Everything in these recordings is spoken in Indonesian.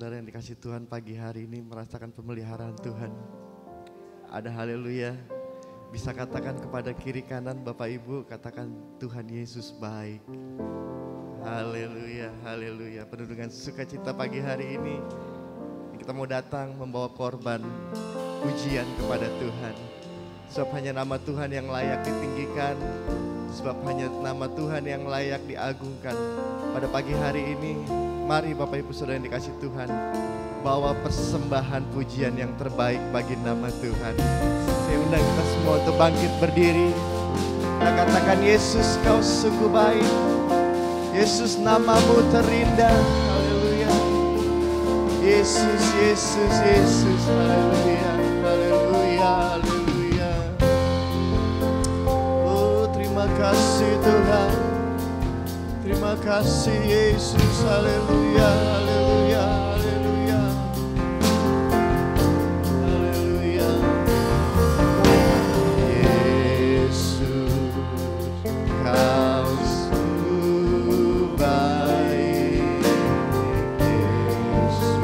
saudara yang dikasih Tuhan pagi hari ini merasakan pemeliharaan Tuhan. Ada haleluya. Bisa katakan kepada kiri kanan Bapak Ibu, katakan Tuhan Yesus baik. Haleluya, haleluya. Penuh dengan sukacita pagi hari ini kita mau datang membawa korban pujian kepada Tuhan. Sebab hanya nama Tuhan yang layak ditinggikan, sebab hanya nama Tuhan yang layak diagungkan. Pada pagi hari ini, mari Bapak Ibu Saudara yang dikasih Tuhan, bawa persembahan pujian yang terbaik bagi nama Tuhan. Saya undang kita semua untuk bangkit berdiri. Kita katakan, Yesus kau sungguh baik. Yesus namamu terindah. Haleluya. Yesus, Yesus, Yesus. Haleluya, haleluya, haleluya. Oh, terima kasih Tuhan. Terima kasih Yesus. Haleluya, haleluya, haleluya. Haleluya. Yesus, kau sungguh baik. Yesus,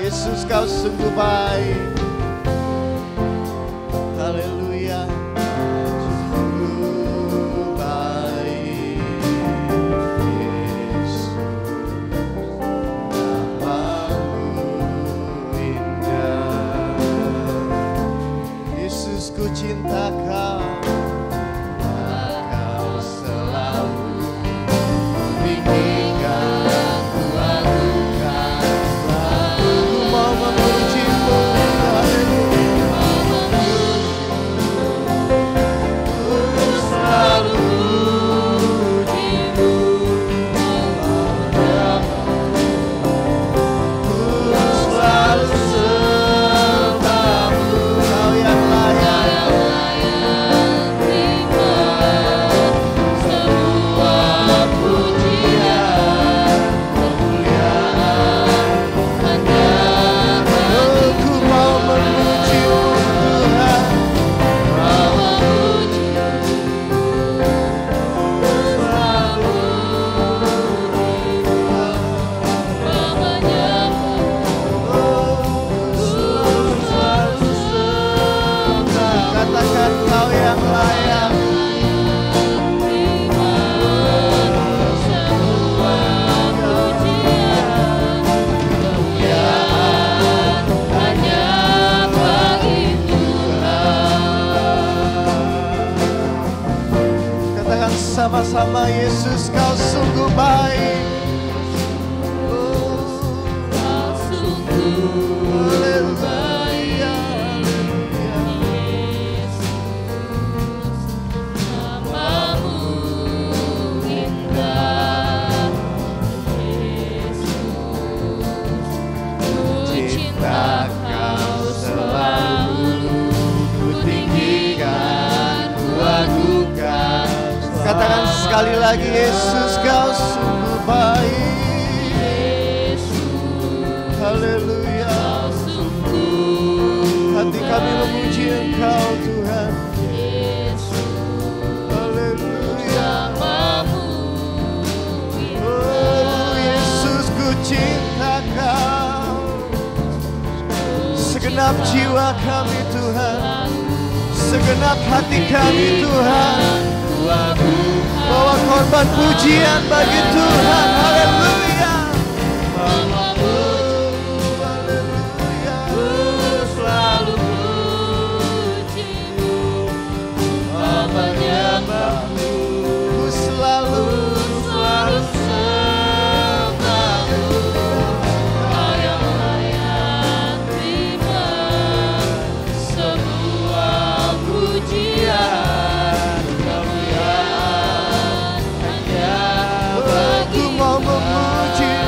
Yesus kau sungguh baik. Haleluya. Sungguh baik. Yesus, namamu indah. Yesus ku cinta kau. Kau selalu tinggikan, ku agungkan. Sama-sama, Yesus kau sungguh baik. Oh, kau sungguh baik. Yesus, namamu indah. Yesus, ku cinta kau selalu, ku tinggikan, ku agungkan. Katakan sekali lagi, Yesus kau sungguh baik. Yesus, haleluya. Hati kami memuji Engkau Tuhan. Haleluya. Oh Yesus, ku cinta Kau. Segenap jiwa kami Tuhan, segenap hati kami Tuhan. Bawa korban pujian bagi Tuhan. Haleluya. Haleluya. Ku selalu pujimu, menyembahmu. Ku selalu sembahmu. Kau yang layak terima semua pujian. Memuji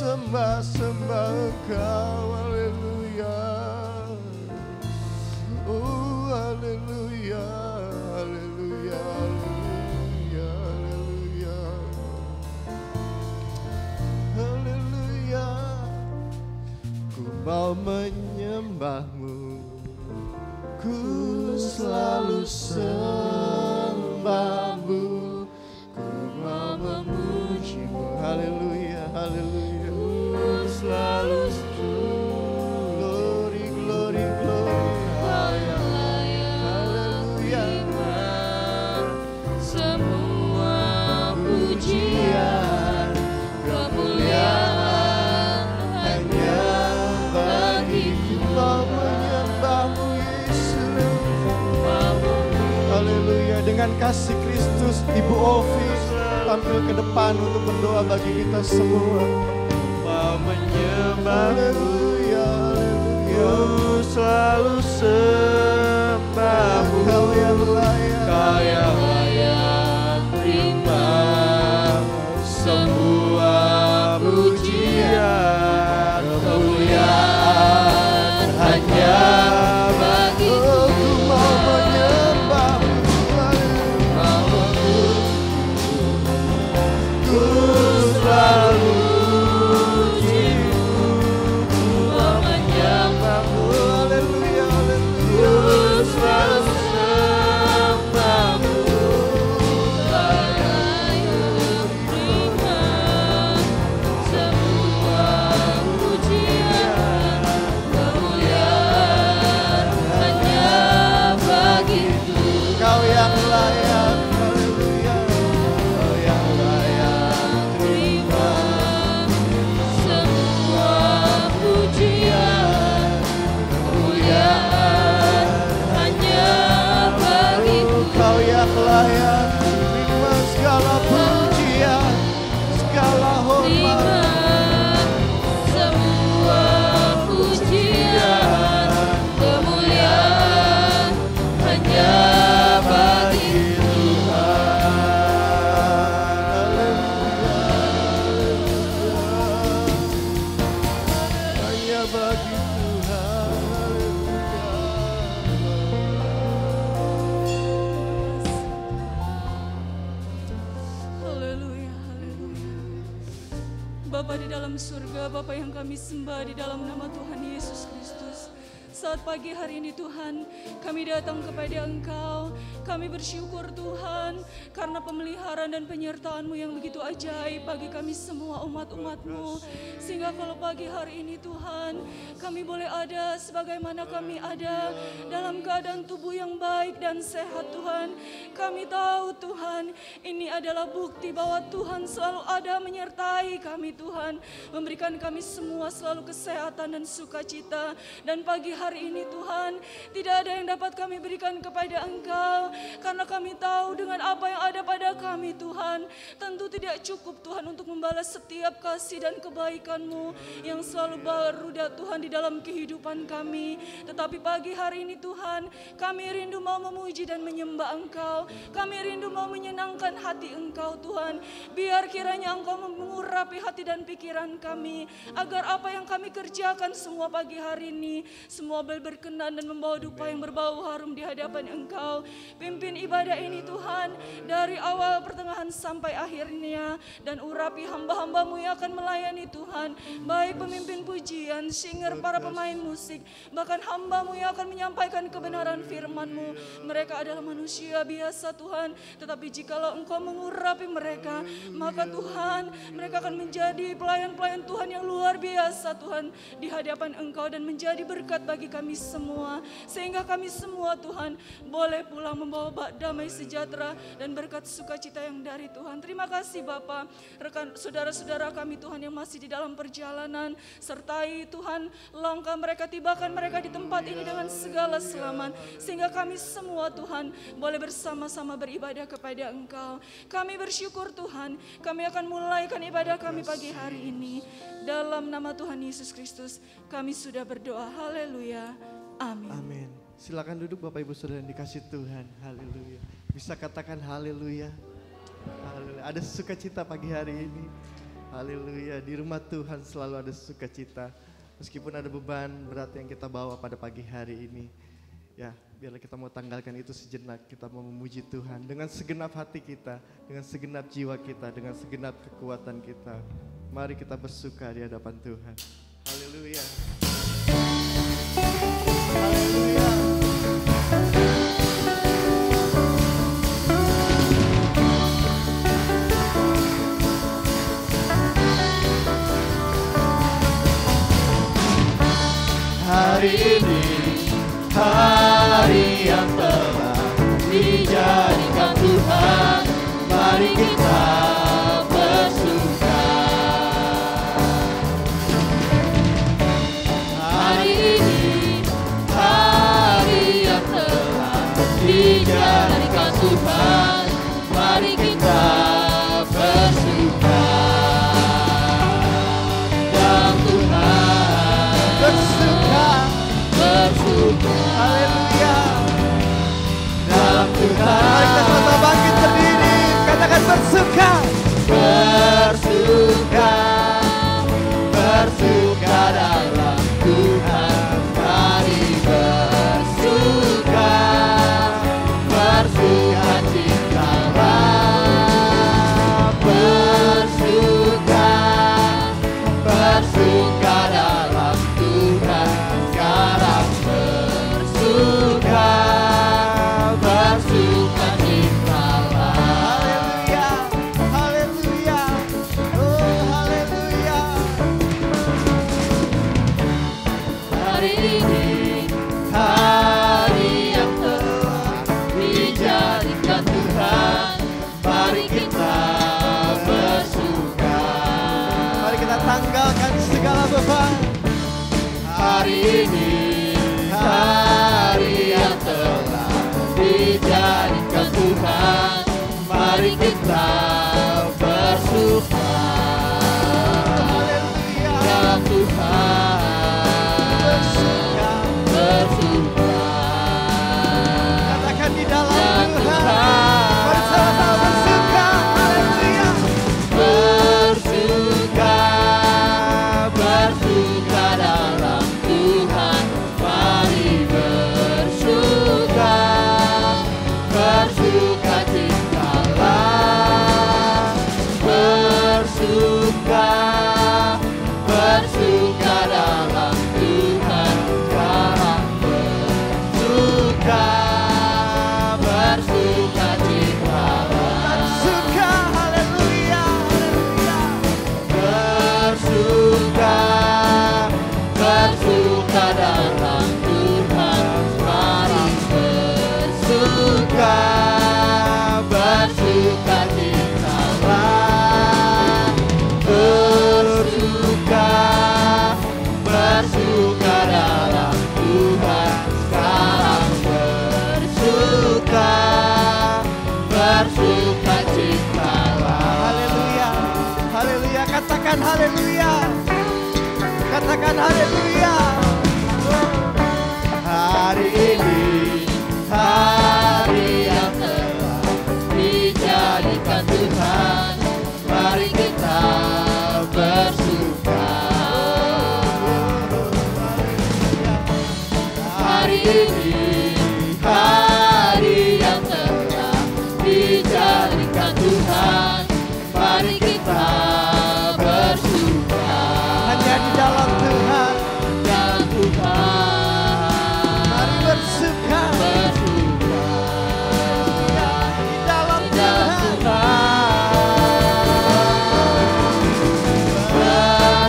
sembah Engkau, haleluya. Oh haleluya, haleluya, haleluya, haleluya. Haleluya. Ku mau menyembah-Mu, ku selalu sembah-Mu, ku mau memuji-Mu, haleluya, haleluya. Ku selalu glory, glory, glory, haleluya. Semua pujian, kemuliaan hanya bagi-Mu. Mau menyembah-Mu Yesus, haleluya. Dengan kasih Kristus, Ibu Ovi tampil ke depan untuk berdoa bagi kita semua. Mau menyembah, haleluya, haleluya. Selalu sembah-Mu, Kau yang layak, Kau yang layak, terima semua pujian, kemuliaan hanya bagi-Mu. Ku mau menyembah-Mu, ku selalu puji-Mu, ku mau menyembah-Mu, haleluya, haleluya. Ku selalu sembah-Mu, terima semua pujian, kemuliaan hanya bagi-Mu. Kau yang layak, haleluya. Kau yang layak, terima Semua pujian, kemuliaan hanya bagi-Mu. Kau yang layak, terima segala pujian, segala hormat. Semua pujian, kemuliaan hanya bagi Hanya bagi Tuhan, Haleluya, haleluya. Bapa di dalam surga, Bapa yang kami sembah di dalam nama Tuhan Yesus Kristus. Saat pagi hari ini Tuhan, kami datang kepada Engkau. Kami bersyukur Tuhan, karena pemeliharaan dan penyertaan-Mu yang begitu ajaib bagi kami semua umat-umat-Mu. Sehingga kalau pagi hari ini Tuhan, kami boleh ada sebagaimana kami ada dalam keadaan tubuh yang baik dan sehat Tuhan. Kami tahu Tuhan, ini adalah bukti bahwa Tuhan selalu ada menyertai kami Tuhan. Memberikan kami semua selalu kesehatan dan sukacita. Dan pagi hari ini Tuhan, tidak ada yang dapat kami berikan kepada Engkau. Karena kami tahu dengan apa yang ada pada kami Tuhan, tentu tidak cukup Tuhan untuk membalas setiap kasih dan kebaikan-Mu yang selalu baru Tuhan di dalam kehidupan kami. Tetapi pagi hari ini Tuhan, kami rindu mau memuji dan menyembah Engkau. Kami rindu mau menyenangkan hati Engkau Tuhan. Biar kiranya Engkau mengurapi hati dan pikiran kami, agar apa yang kami kerjakan semua pagi hari ini, semua berkenan dan membawa dupa yang berbau harum di hadapan Engkau. Pimpin ibadah ini Tuhan, dari awal pertengahan sampai akhirnya, dan urapi hamba-hamba-Mu yang akan melayani Tuhan, baik pemimpin pujian, singer, para pemain musik, bahkan hamba-Mu yang akan menyampaikan kebenaran firman-Mu. Mereka adalah manusia biasa Tuhan, tetapi jikalau Engkau mengurapi mereka, maka Tuhan, mereka akan menjadi pelayan-pelayan Tuhan yang luar biasa Tuhan di hadapan Engkau, dan menjadi berkat bagi kami semua, sehingga kami semua Tuhan boleh pulang membawa damai sejahtera dan berkat sukacita yang dari Tuhan. Terima kasih Bapa. Rekan saudara-saudara kami Tuhan yang masih di dalam perjalanan, sertai Tuhan langkah mereka, tibakan mereka di tempat ini dengan segala selamat, sehingga kami semua Tuhan boleh bersama-sama beribadah kepada Engkau. Kami bersyukur Tuhan, kami akan mulaikan ibadah kami pagi hari ini. Dalam nama Tuhan Yesus Kristus kami sudah berdoa. Haleluya. Amin. Amin. Silakan duduk Bapak Ibu Saudara yang dikasih Tuhan. Haleluya. Bisa katakan haleluya. Haleluya. Ada sukacita pagi hari ini. Haleluya, di rumah Tuhan selalu ada sukacita. Meskipun ada beban berat yang kita bawa pada pagi hari ini, ya biarlah kita mau tanggalkan itu sejenak. Kita mau memuji Tuhan dengan segenap hati kita, dengan segenap jiwa kita, dengan segenap kekuatan kita. Mari kita bersuka di hadapan Tuhan. Haleluya. Haleluya. Hari ini, hari yang telah dijadikan Tuhan, mari kita bersuka. Hari ini, hari yang telah dijadikan Tuhan, mari kita bersuka. Dan Tuhan bersuka. Haleluya. Dalam Tuhan. Mari kita sama bangkit berdiri, katakan bersuka. Bersuka, bersuka dalam Tuhan. Mari bersuka, bersuka citalah. Bersuka, bersuka dalam Tuhan. Sekarang bersuka, bersuka citalah. Haleluya, haleluya, oh haleluya. Hari ini, hari yang telah dijadikan Tuhan, mari kita bersuka. Mari kita tanggalkan segala beban. Hari ini, hari yang telah dijadikan Tuhan, mari kita bersuka. Haleluya. Dalam Tuhan bersuka, bersuka. Katakan di dalam Tuhan, bersama-sama bersuka. Haleluya. Bersuka, bersuka dalam Tuhan, mari bersuka, bersuka citalah. Bersuka, bersuka dalam Tuhan. Sekarang bersuka, bersuka citalah. Bersuka, haleluya, haleluya. Bersuka, bersuka dalam Tuhan. Mari bersuka, bersuka citalah. Bersuka, bersuka dalam Tuhan. Sekarang bersuka, bersuka citalah. Haleluya, haleluya. Katakan haleluya, katakan haleluya. Hari ini, hari yang telah dijadikan Tuhan, mari kita bersuka. Hari ini, hari yang telah dijadikan Tuhan, mari kita bersuka. Hanya di dalam Tuhan, dalam Tuhan, mari bersuka, bersuka. Di dalam Tuhan,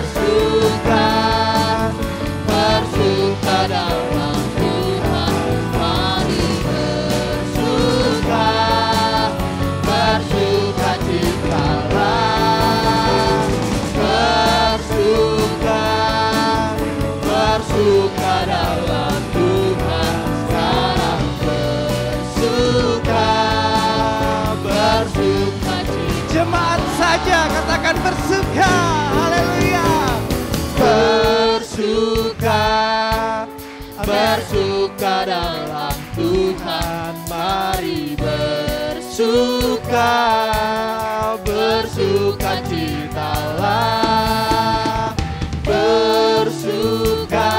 bersuka, bersuka dalam Tuhan. Mari bersuka, bersuka citalah. Bersuka, bersuka dalam Tuhan. Sekarang bersuka, bersuka citalah. Jemaat saja katakan bersuka, haleluya. Bersuka, bersuka dalam Tuhan. Mari bersuka, bersuka cita. cintalah. Bersuka,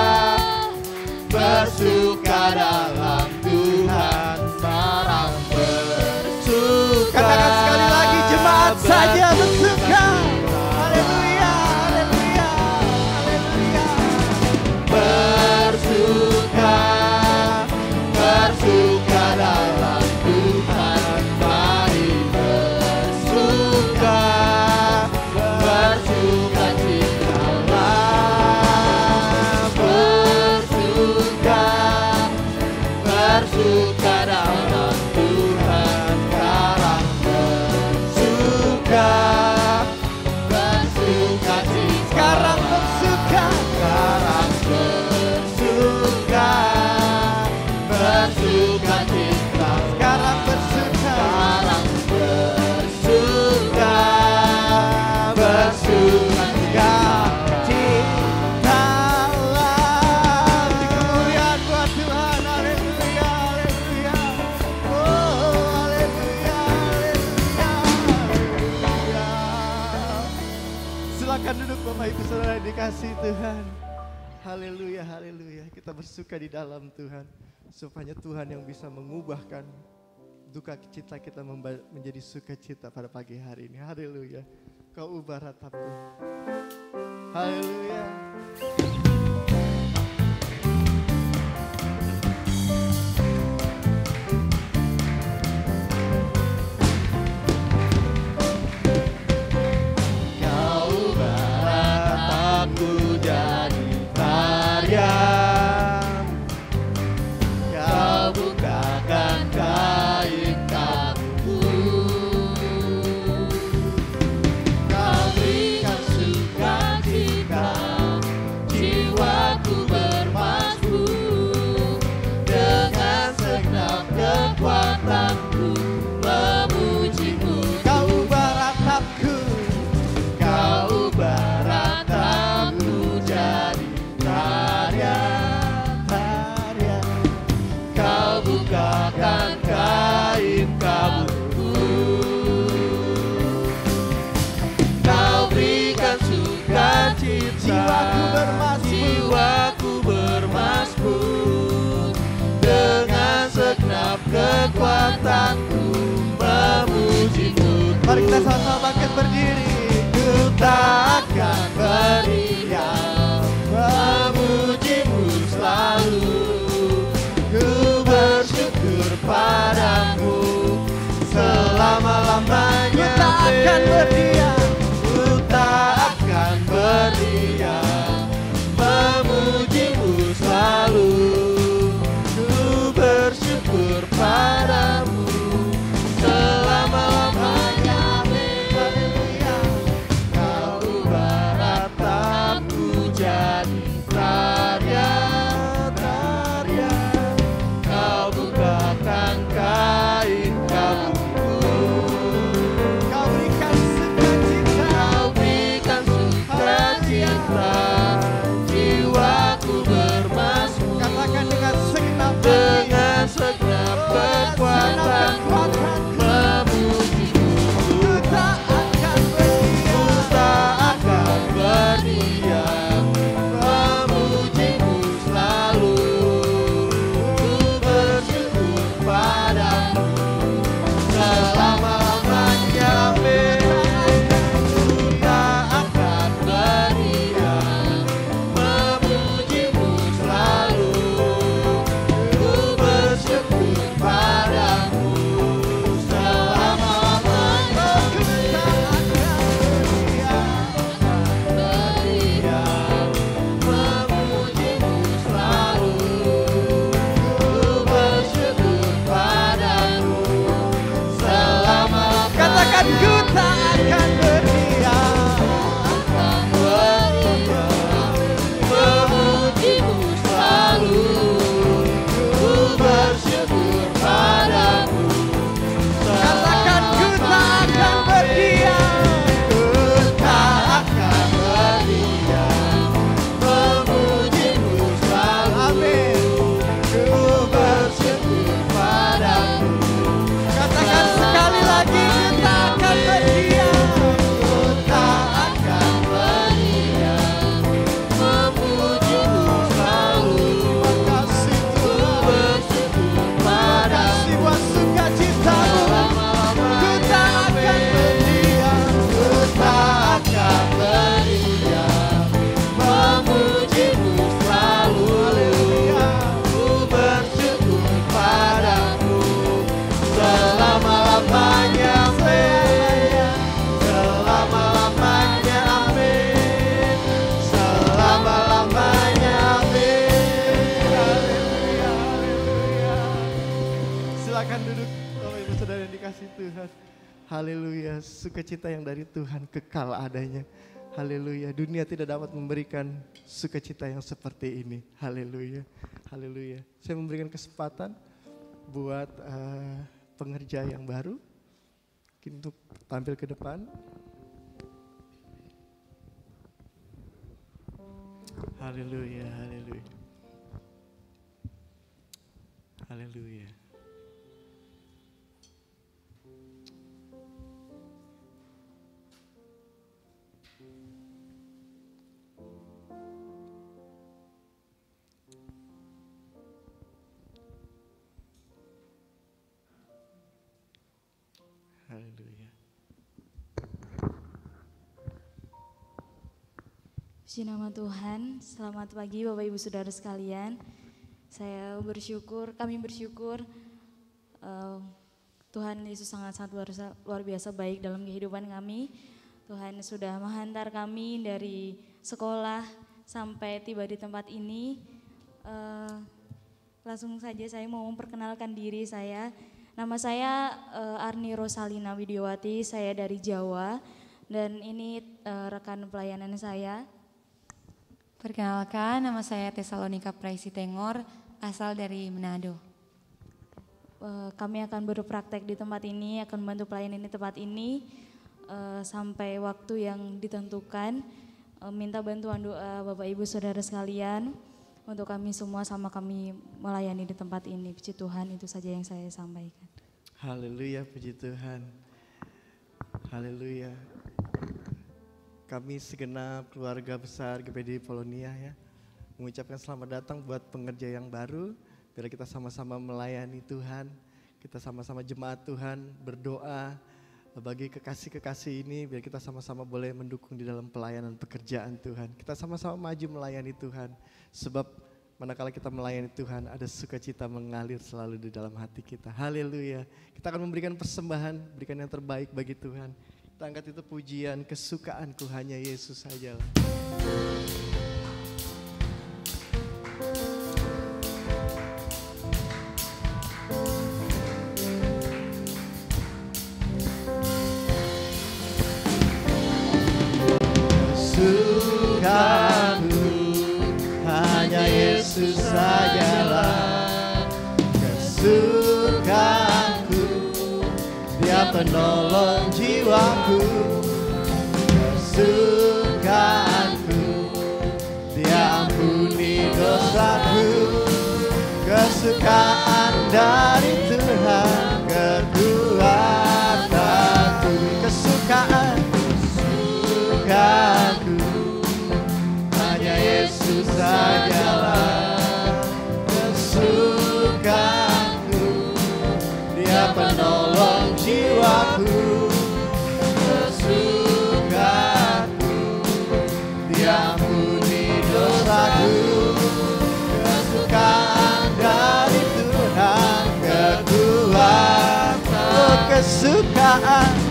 bersuka dalam Tuhan, barang bersuka. Katakan sekali lagi, jemaat saja bersuka. Haleluya, haleluya, haleluya. Bersuka, bersuka dalam Tuhan, mari bersuka, bersuka citalah. Bersuka, bersuka dalam Tuhan, sekarang bersuka, bersuka cita. Sekarang bersuka, sekarang bersuka, bersuka cita. Sekarang bersuka, sekarang bersuka, bersuka citalah. Di kemuliaan buat Tuhan, haleluya, haleluya. Oh, haleluya, haleluya, haleluya. Silakan duduk Bapak Ibu Saudara yang dikasihi Tuhan. Haleluya, haleluya. Kita bersuka di dalam Tuhan, supaya Tuhan yang bisa mengubahkan duka cita kita menjadi sukacita pada pagi hari ini. Haleluya. Kau ubah ratapku. Haleluya. Kau ubah ratapku jadi tarian. Kau bukakan kain kabutku. Kau berikan sukacita, jiwaku bermasmur. Dengan segenap kekuatanku memujimu. Kau ubah ratapku, kau ubah ratapku jadi tarian, tarian. Kau bukakan kain kabutku. Kau berikan sukacita, jiwaku bermasmur. Dengan segenap kekuatanku memujimu. Mari kita sama-sama bangkit berdiri. Ku tak akan berdiam, memujimu selalu. Ku bersyukur padamu selama-lamanya. Ku tak akan berdiam, ku tak akan berdiam, memujimu selalu. Ku bersyukur padamu selama-lamanya. Haleluya. Kau ubah ratapku jadi tarian, tarian. Kau bukakan kain kabutku. Kau berikan sukacita, kau berikan sukacita, jiwaku bermasmur. Katakan dengan segenap kekuatanku memujimu. Ku tak akan berdiam, memujimu selalu. Ku bersyukur padamu selama-lamanya. Ku tak akan berdiam, memujimu selalu. Ku bersyukur padamu selama-lamanya. Ku tak akan berdiam, Tuhan. Haleluya, sukacita yang dari Tuhan kekal adanya. Haleluya, dunia tidak dapat memberikan sukacita yang seperti ini. Haleluya, haleluya. Saya memberikan kesempatan buat pengerja yang baru untuk tampil ke depan. Haleluya, haleluya. Haleluya. Haleluya. Puji nama Tuhan, selamat pagi Bapak Ibu Saudara sekalian. Kami bersyukur Tuhan Yesus sangat-sangat luar biasa baik dalam kehidupan kami. Tuhan sudah menghantar kami dari sekolah sampai tiba di tempat ini. Langsung saja saya mau memperkenalkan diri saya. Nama saya Arni Rosalina Widiawati, saya dari Jawa dan ini rekan pelayanan saya. Perkenalkan, nama saya Tesalonika Praisi Tengor, asal dari Manado. Kami akan berpraktek di tempat ini, akan membantu pelayanan di tempat ini sampai waktu yang ditentukan. Minta bantuan doa Bapak Ibu Saudara sekalian untuk kami semua sama kami melayani di tempat ini. Puji Tuhan, itu saja yang saya sampaikan. Haleluya, puji Tuhan. Haleluya. Kami segenap keluarga besar GPD Polonia ya, mengucapkan selamat datang buat pengerja yang baru. Biar kita sama-sama melayani Tuhan, kita sama-sama jemaat Tuhan berdoa bagi kekasih-kekasih ini, biar kita sama-sama boleh mendukung di dalam pelayanan pekerjaan Tuhan. Kita sama-sama maju melayani Tuhan, sebab manakala kita melayani Tuhan, ada sukacita mengalir selalu di dalam hati kita. Haleluya. Kita akan memberikan persembahan, berikan yang terbaik bagi Tuhan. Kita angkat itu pujian, kesukaanku hanya Yesus saja. Kesukaanku hanya Yesus sajalah. Kesukaanku, Dia penolong jiwaku. Kesukaanku, Dia ampuni dosaku. Kesukaan dari Tuhan kekuatanku. Kesukaanku hanya Yesus sajalah. Kesukaanku, Dia penolong jiwaku. Kesukaanku, Dia ampuni dosaku. Kesukaan dari Tuhan kekuatan. Oh, kesukaanku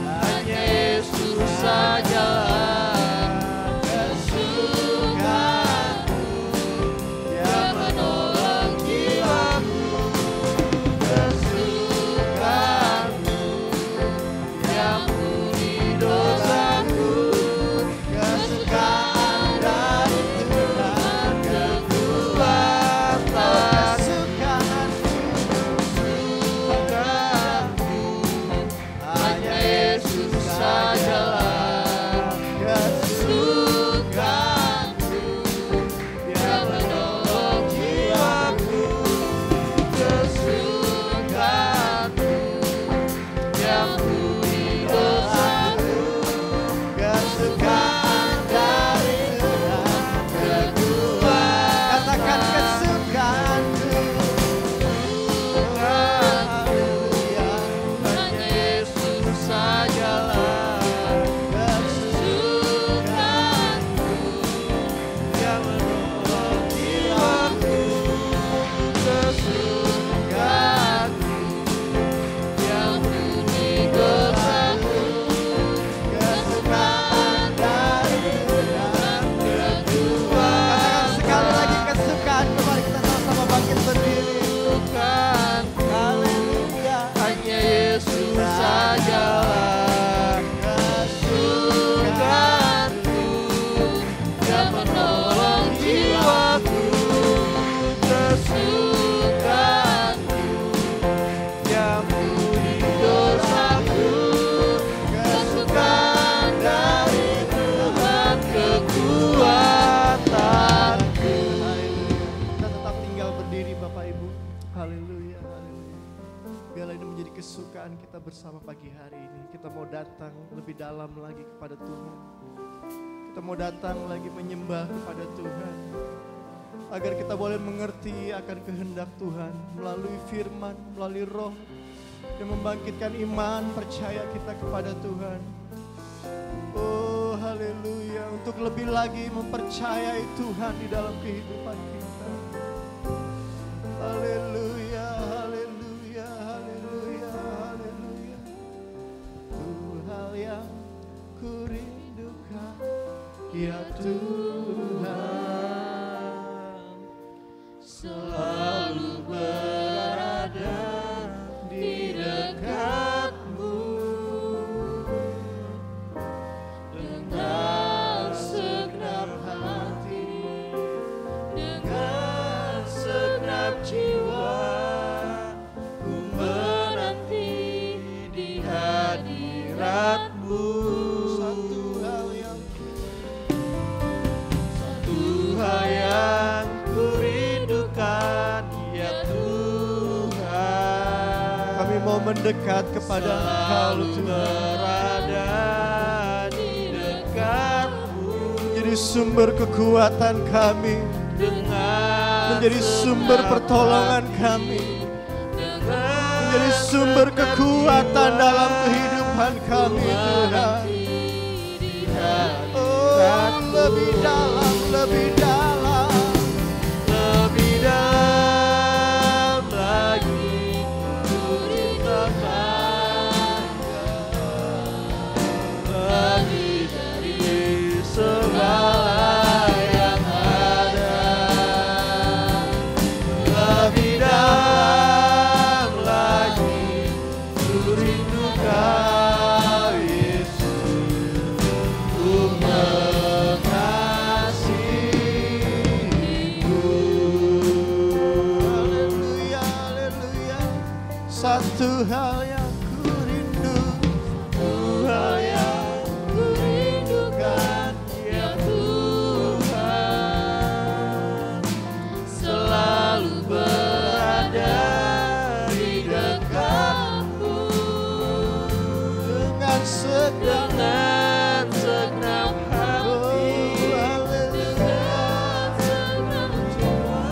hanya Yesus sajalah. Kesukaanku, Dia menolong jiwaku. Kesukaanku, Dia ampuni dosaku. Kesukaan dari Tuhan kekuatan. Kesukaanku kita bersama pagi hari ini. Kita mau datang lebih dalam lagi kepada Tuhan. Kita mau datang lagi menyembah kepada Tuhan. Agar kita boleh mengerti akan kehendak Tuhan melalui firman, melalui roh yang membangkitkan iman, percaya kita kepada Tuhan. Oh haleluya, untuk lebih lagi mempercayai Tuhan di dalam kehidupan kita. Haleluya, haleluya, haleluya, haleluya. Hal yang ku rindukan, ya Tuhan, selalu berada di dekat-Mu dengan segenap hati, dengan segenap jiwa, ku menanti di hadirat-Mu. Satu hal yang ku rindukan, ya Tuhan, kami mau mendekat kepada Engkau, berada di dekat-Mu, menjadi sumber kekuatan kami, menjadi sumber pertolongan kami, menjadi sumber kekuatan dalam kehidupan kami, Tuhan. Oh, lebih dalam, lebih dalam, lebih dalam lagi, ku rindukan lebih dari segala yang ada, lebih dalam lagi, ku rindukan Yesus, ku mengasihimu. Haleluya, haleluya. Satu hal yang ku rindu, satu hal yang ku rindukan, ya Tuhan, selalu berada di dekat-Mu dengan segenap hati, dengan segenap jiwa,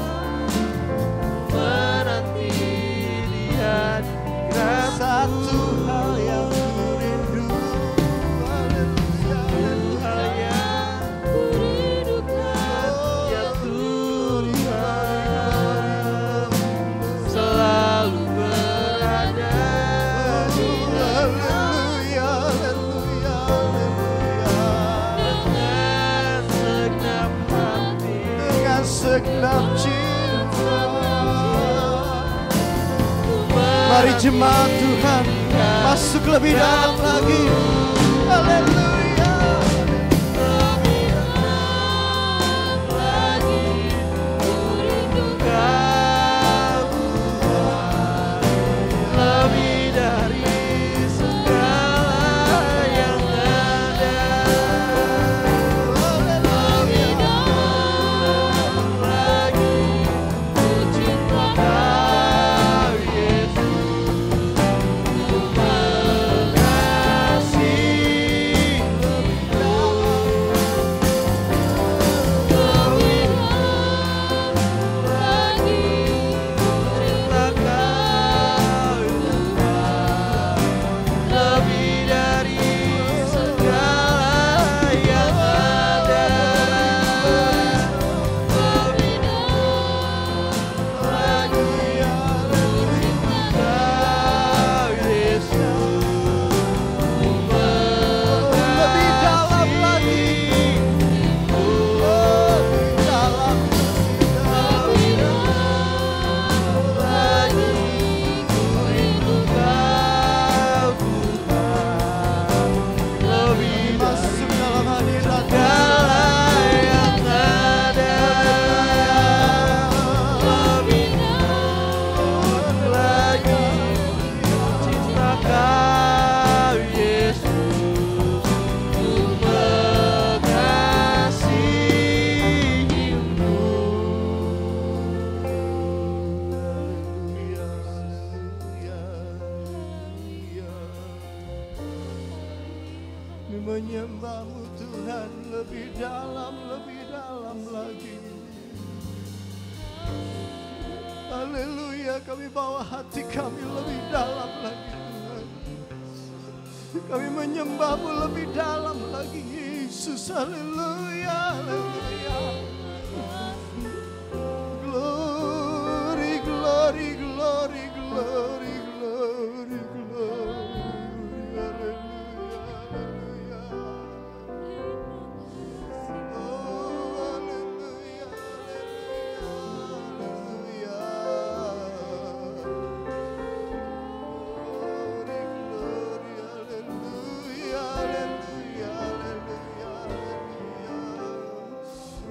menanti di hadirat. Satu hal yang ku rindu, haleluya, hal yang ku rindukan, ya Tuhan, selalu berada di haleluya, haleluya, haleluya, dengan segenap hati, dengan segenap jiwa. Mari jemaat Tuhan masuk lebih dalam lagi. Haleluya. Lebih dalam lagi, ku rindukan Tuhan, lebih dari segala yang ada. Lebih dalam lagi, ku cinta Kau Yesus, ku mengasihi. Kami menyembah-Mu Tuhan lebih dalam lagi. Haleluya, kami bawa hati kami lebih dalam lagi Tuhan. Kami menyembah-Mu lebih dalam lagi Yesus. Haleluya, haleluya. Glory, glory, glory, glory, glory, glory. Haleluya, haleluya. Oh, haleluya, haleluya, haleluya.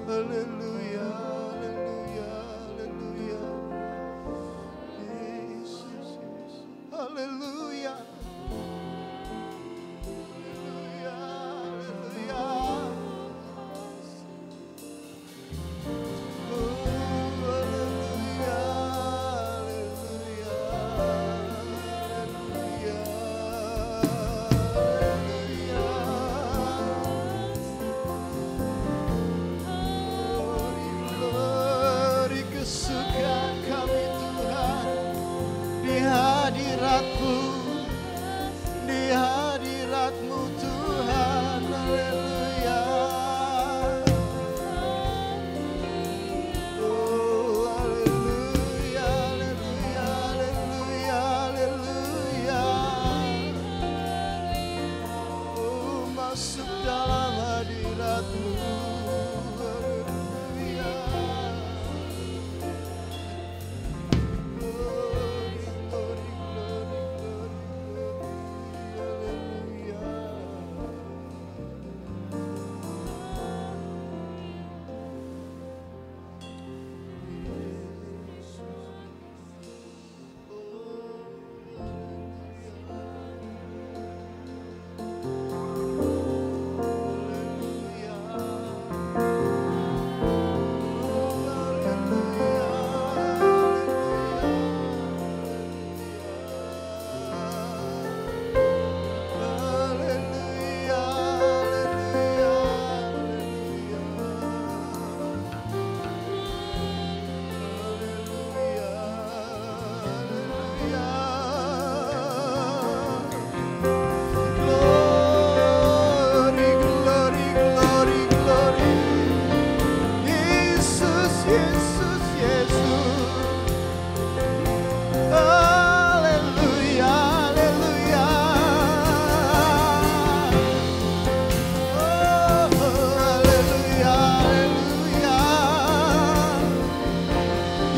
Haleluya, haleluya, haleluya. Yesus, Yesus. Haleluya. Haleluya, haleluya. Oh, haleluya, haleluya, haleluya, haleluya. Glory, kesukaan kami Tuhan di hadirat-Mu, di hadirat-Mu Tuhan. Haleluya. Oh, haleluya, haleluya, haleluya, haleluya. Oh, masuk dalam hadirat-Mu. Haleluya. Glory, glory, glory, glory, Glory, glory, glory, glory. Yesus, Yesus, Yesus. Haleluya, haleluya. Oh, haleluya, haleluya.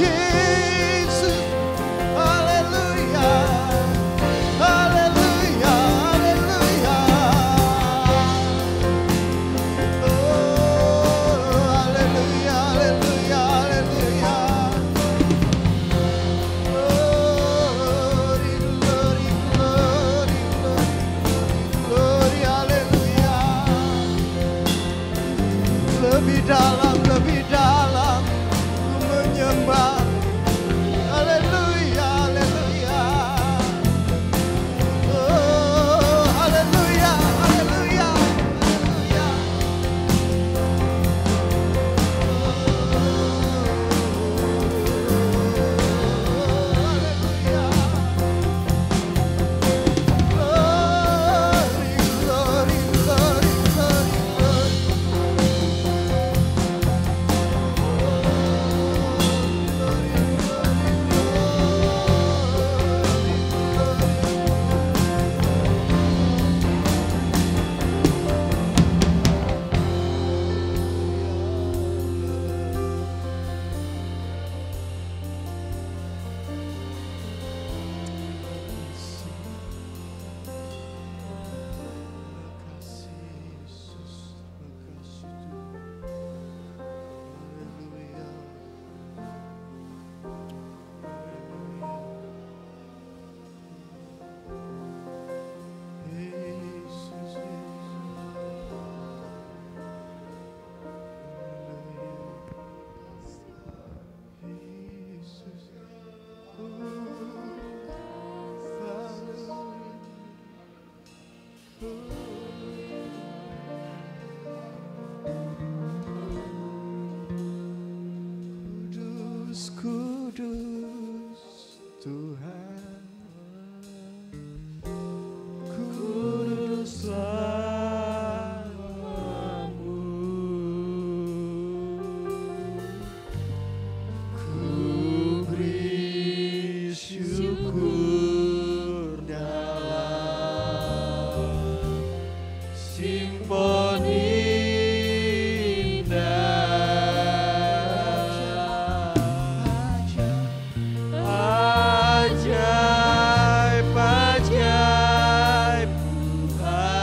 Yesus, haleluya. Haleluya, haleluya. Oh, haleluya, haleluya, haleluya. Glory, glory, glory, glory, haleluya. Lebih dalam ku menyembah. Haleluya, haleluya. Oh, haleluya, haleluya, haleluya. Glory, glory, glory, glory. simfoni ajaib Tuhan,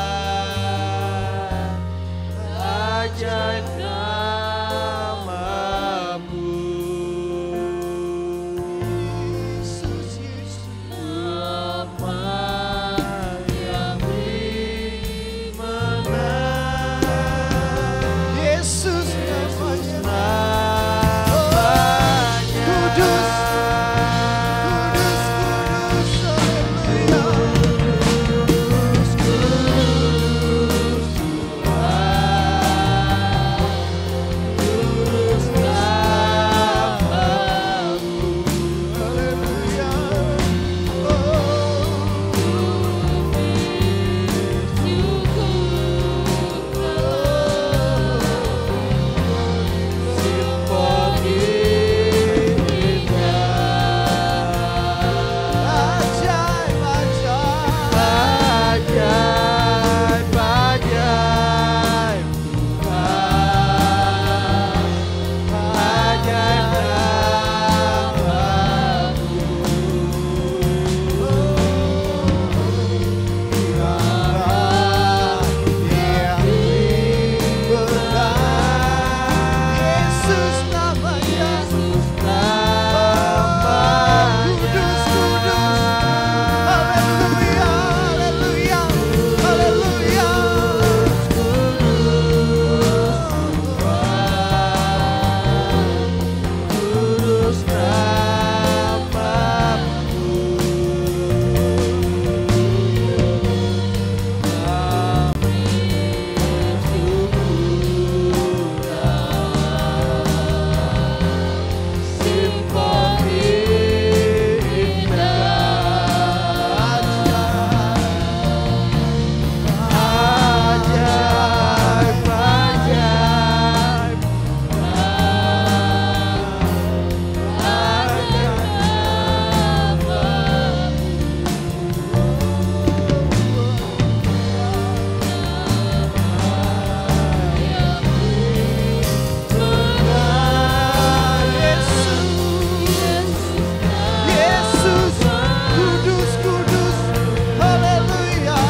ajaib namamu. Yesus, nama yang dimenang. Yesus namanya, kudus, kudus, kudus, haleluya.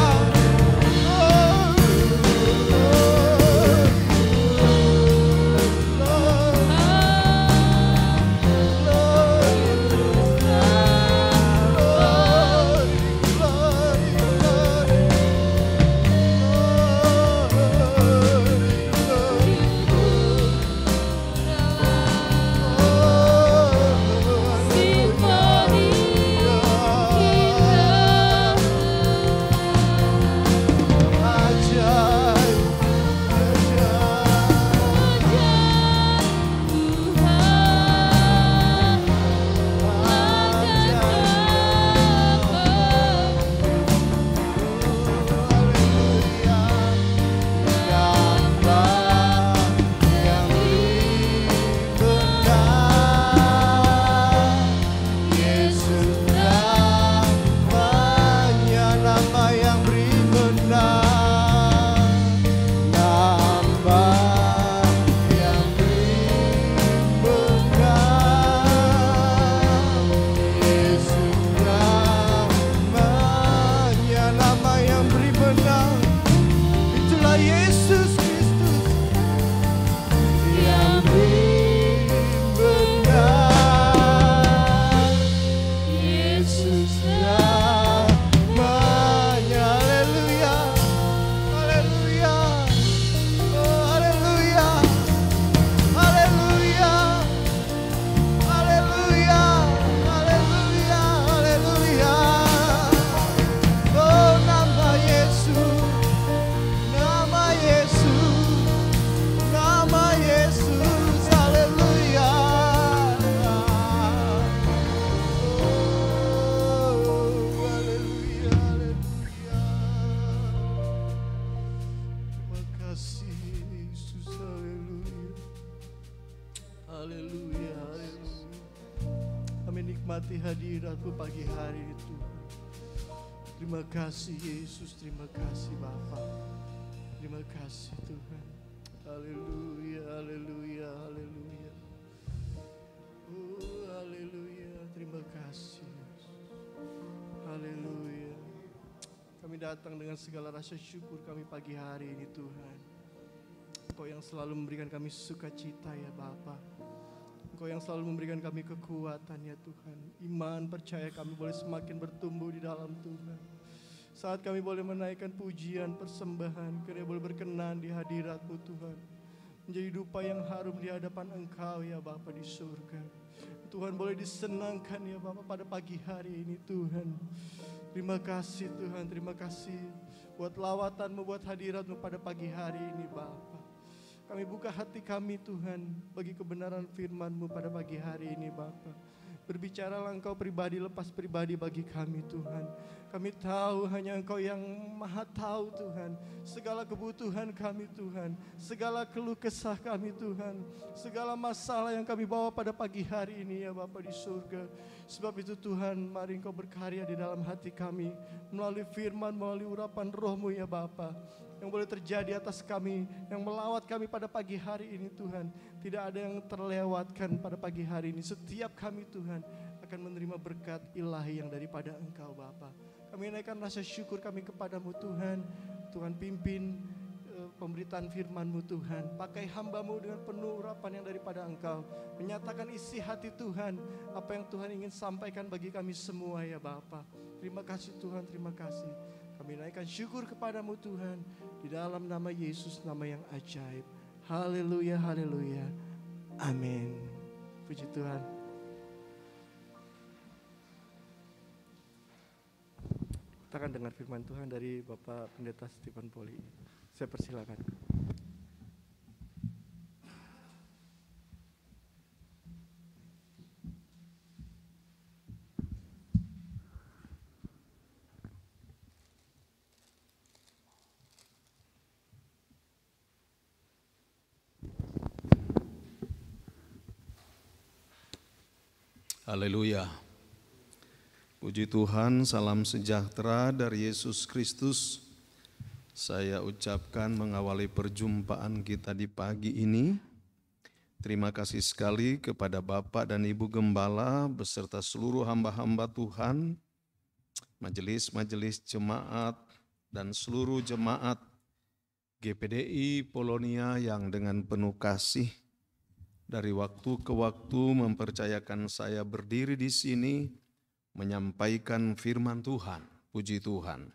menikmati hadirat-Mu pagi hari ini Tuhan. Terima kasih Yesus, terima kasih Bapa. Terima kasih Tuhan. Haleluya, haleluya, haleluya. Haleluya, terima kasih. Haleluya. Kami datang dengan segala rasa syukur kami pagi hari ini Tuhan. Engkau yang selalu memberikan kami sukacita ya Bapa. Engkau yang selalu memberikan kami kekuatan ya Tuhan. Iman percaya kami boleh semakin bertumbuh di dalam Tuhan. Saat kami boleh menaikkan pujian, persembahan, kiranya boleh berkenan di hadirat-Mu Tuhan. Menjadi dupa yang harum di hadapan Engkau ya Bapa di surga. Tuhan boleh disenangkan ya Bapa pada pagi hari ini Tuhan. Terima kasih Tuhan, terima kasih buat lawatan-Mu, buat hadirat-Mu pada pagi hari ini Bapa. Kami buka hati kami Tuhan bagi kebenaran firman-Mu pada pagi hari ini Bapa. Berbicaralah Engkau pribadi lepas pribadi bagi kami Tuhan. Kami tahu hanya Engkau yang maha tahu Tuhan. Segala kebutuhan kami Tuhan. Segala keluh kesah kami Tuhan. Segala masalah yang kami bawa pada pagi hari ini ya Bapa di surga. Sebab itu Tuhan, mari Engkau berkarya di dalam hati kami. Melalui firman, melalui urapan roh-Mu ya Bapa. Yang boleh terjadi atas kami, yang melawat kami pada pagi hari ini Tuhan. Tidak ada yang terlewatkan pada pagi hari ini. Setiap kami Tuhan akan menerima berkat ilahi yang daripada Engkau Bapa. Kami naikkan rasa syukur kami kepadamu Tuhan. Tuhan pimpin pemberitaan firman-Mu Tuhan. Pakai hamba-Mu dengan penuh urapan yang daripada Engkau. Menyatakan isi hati Tuhan. Apa yang Tuhan ingin sampaikan bagi kami semua ya Bapa. Terima kasih Tuhan, terima kasih. Kami naikkan syukur kepadamu Tuhan. Di dalam nama Yesus, nama yang ajaib. Haleluya, haleluya. Amin. Puji Tuhan. Kita akan dengar firman Tuhan dari Bapak Pendeta Stephen Poli. Saya persilakan. Haleluya. Puji Tuhan, salam sejahtera dari Yesus Kristus. Saya ucapkan mengawali perjumpaan kita di pagi ini. Terima kasih sekali kepada Bapak dan Ibu Gembala beserta seluruh hamba-hamba Tuhan, majelis-majelis jemaat dan seluruh jemaat GPDI Polonia yang dengan penuh kasih dari waktu ke waktu mempercayakan saya berdiri di sini menyampaikan firman Tuhan. Puji Tuhan.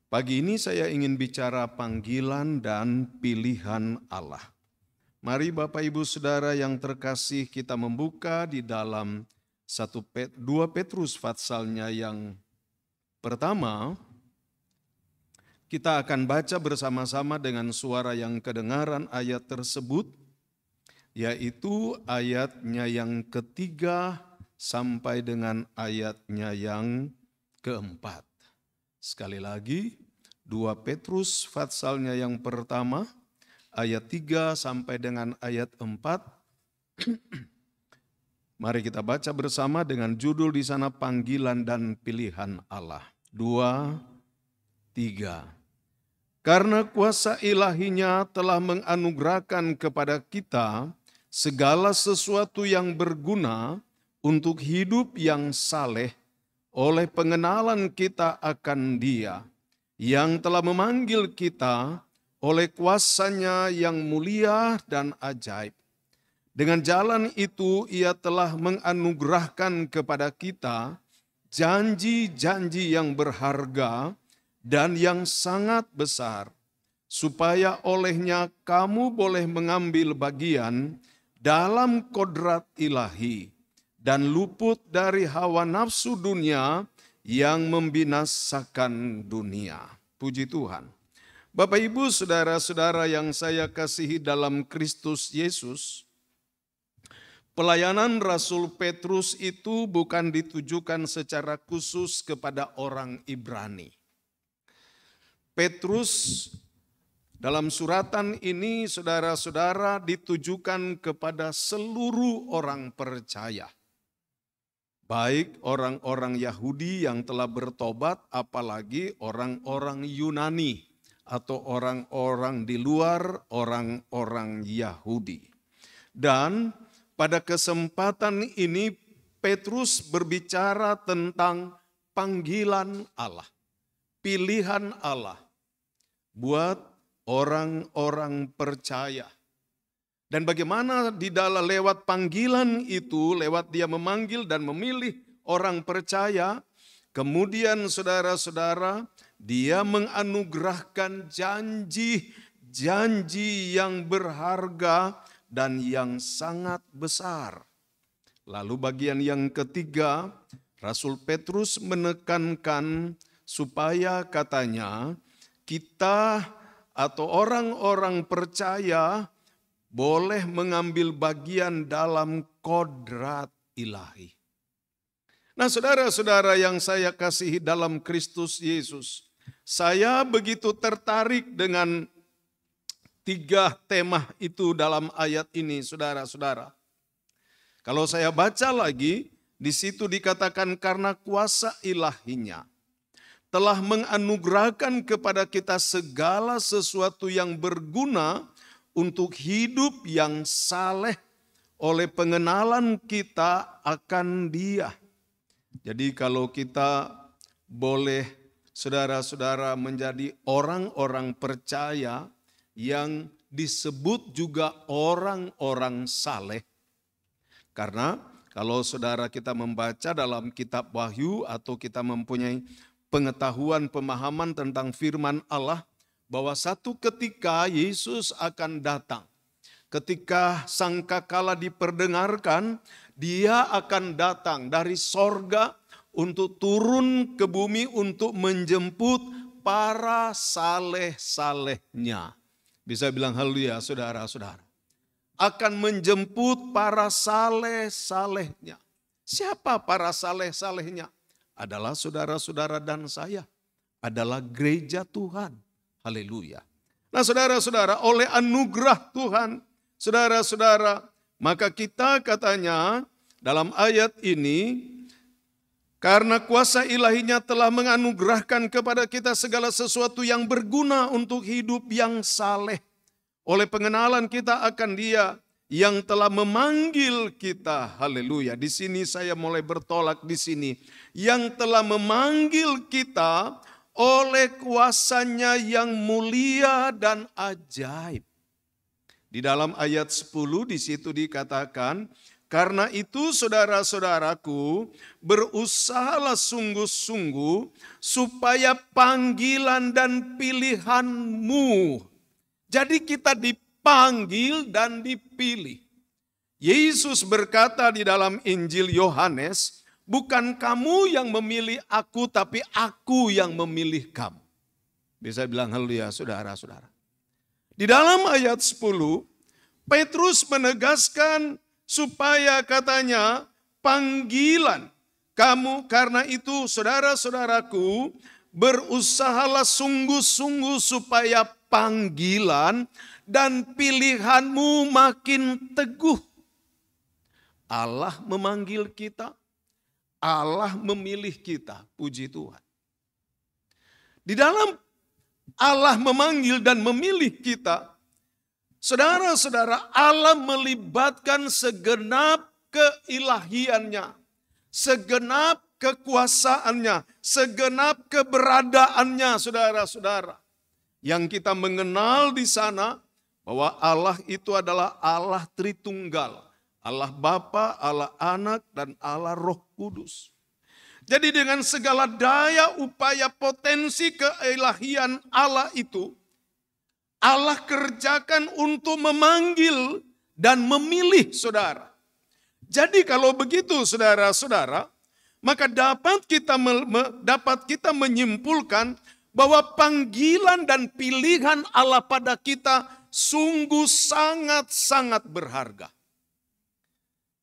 Pagi ini saya ingin bicara panggilan dan pilihan Allah. Mari Bapak Ibu Saudara yang terkasih, kita membuka di dalam 2 Petrus patsalnya yang pertama. Kita akan baca bersama-sama dengan suara yang kedengaran ayat tersebut, yaitu ayatnya yang ketiga sampai dengan ayatnya yang keempat. Sekali lagi, 2 Petrus patsalnya yang pertama, ayat 3 sampai dengan ayat 4. Mari kita baca bersama dengan judul di sana panggilan dan pilihan Allah. 2, 3. Karena kuasa ilahinya telah menganugerahkan kepada kita segala sesuatu yang berguna untuk hidup yang saleh oleh pengenalan kita akan Dia yang telah memanggil kita oleh kuasa-Nya yang mulia dan ajaib. Dengan jalan itu Ia telah menganugerahkan kepada kita janji-janji yang berharga dan yang sangat besar, supaya olehnya kamu boleh mengambil bagian dalam kodrat ilahi dan luput dari hawa nafsu dunia yang membinasakan dunia. Puji Tuhan. Bapak Ibu Saudara-saudara yang saya kasihi dalam Kristus Yesus, pelayanan Rasul Petrus itu bukan ditujukan secara khusus kepada orang Ibrani. Petrus dalam suratan ini saudara-saudara ditujukan kepada seluruh orang percaya. Baik orang-orang Yahudi yang telah bertobat, apalagi orang-orang Yunani atau orang-orang di luar, orang-orang Yahudi. Dan pada kesempatan ini Petrus berbicara tentang panggilan Allah, pilihan Allah buat orang-orang percaya. Dan bagaimana di dalam lewat panggilan itu, lewat dia memanggil dan memilih orang percaya, kemudian saudara-saudara, dia menganugerahkan janji-janji yang berharga dan yang sangat besar. Lalu bagian yang ketiga, Rasul Petrus menekankan supaya katanya kita atau orang-orang percaya boleh mengambil bagian dalam kodrat ilahi. Nah, saudara-saudara yang saya kasihi dalam Kristus Yesus, saya begitu tertarik dengan 3 tema itu dalam ayat ini, saudara-saudara. Kalau saya baca lagi, di situ dikatakan karena kuasa ilahinya telah menganugerahkan kepada kita segala sesuatu yang berguna untuk hidup yang saleh oleh pengenalan kita akan Dia. Jadi kalau kita boleh saudara-saudara menjadi orang-orang percaya yang disebut juga orang-orang saleh. Karena kalau saudara kita membaca dalam kitab Wahyu atau kita mempunyai pengetahuan pemahaman tentang firman Allah bahwa satu ketika Yesus akan datang. Ketika sangkakala diperdengarkan, Dia akan datang dari sorga untuk turun ke bumi untuk menjemput para saleh-salehnya. Bisa bilang haleluya saudara-saudara. Akan menjemput para saleh-salehnya. Siapa para saleh-salehnya? Adalah saudara-saudara dan saya. Adalah gereja Tuhan. Haleluya. Nah saudara-saudara, oleh anugerah Tuhan, saudara-saudara, maka kita katanya dalam ayat ini, karena kuasa ilahinya telah menganugerahkan kepada kita segala sesuatu yang berguna untuk hidup yang saleh. Oleh pengenalan kita akan Dia yang telah memanggil kita. Haleluya. Di sini saya mulai bertolak di sini. Yang telah memanggil kita oleh kuasanya yang mulia dan ajaib. Di dalam ayat 10 di situ dikatakan, karena itu saudara-saudaraku, berusahalah sungguh-sungguh supaya panggilan dan pilihanmu. Jadi kita dipanggil dan dipilih. Yesus berkata di dalam Injil Yohanes, bukan kamu yang memilih aku, tapi aku yang memilih kamu. Bisa bilang haleluya saudara-saudara. Di dalam ayat 10, Petrus menegaskan supaya katanya panggilan kamu, karena itu saudara-saudaraku berusahalah sungguh-sungguh supaya panggilan dan pilihanmu makin teguh. Allah memanggil kita, Allah memilih kita, puji Tuhan. Di dalam Allah memanggil dan memilih kita, saudara-saudara, Allah melibatkan segenap keilahiannya, segenap kekuasaannya, segenap keberadaannya, saudara-saudara. Yang kita mengenal di sana bahwa Allah itu adalah Allah Tritunggal, Allah Bapa, Allah Anak, dan Allah Roh Kudus. Jadi dengan segala daya upaya potensi keilahian Allah itu, Allah kerjakan untuk memanggil dan memilih saudara. Jadi kalau begitu saudara-saudara, maka dapat kita menyimpulkan bahwa panggilan dan pilihan Allah pada kita sungguh sangat-sangat berharga.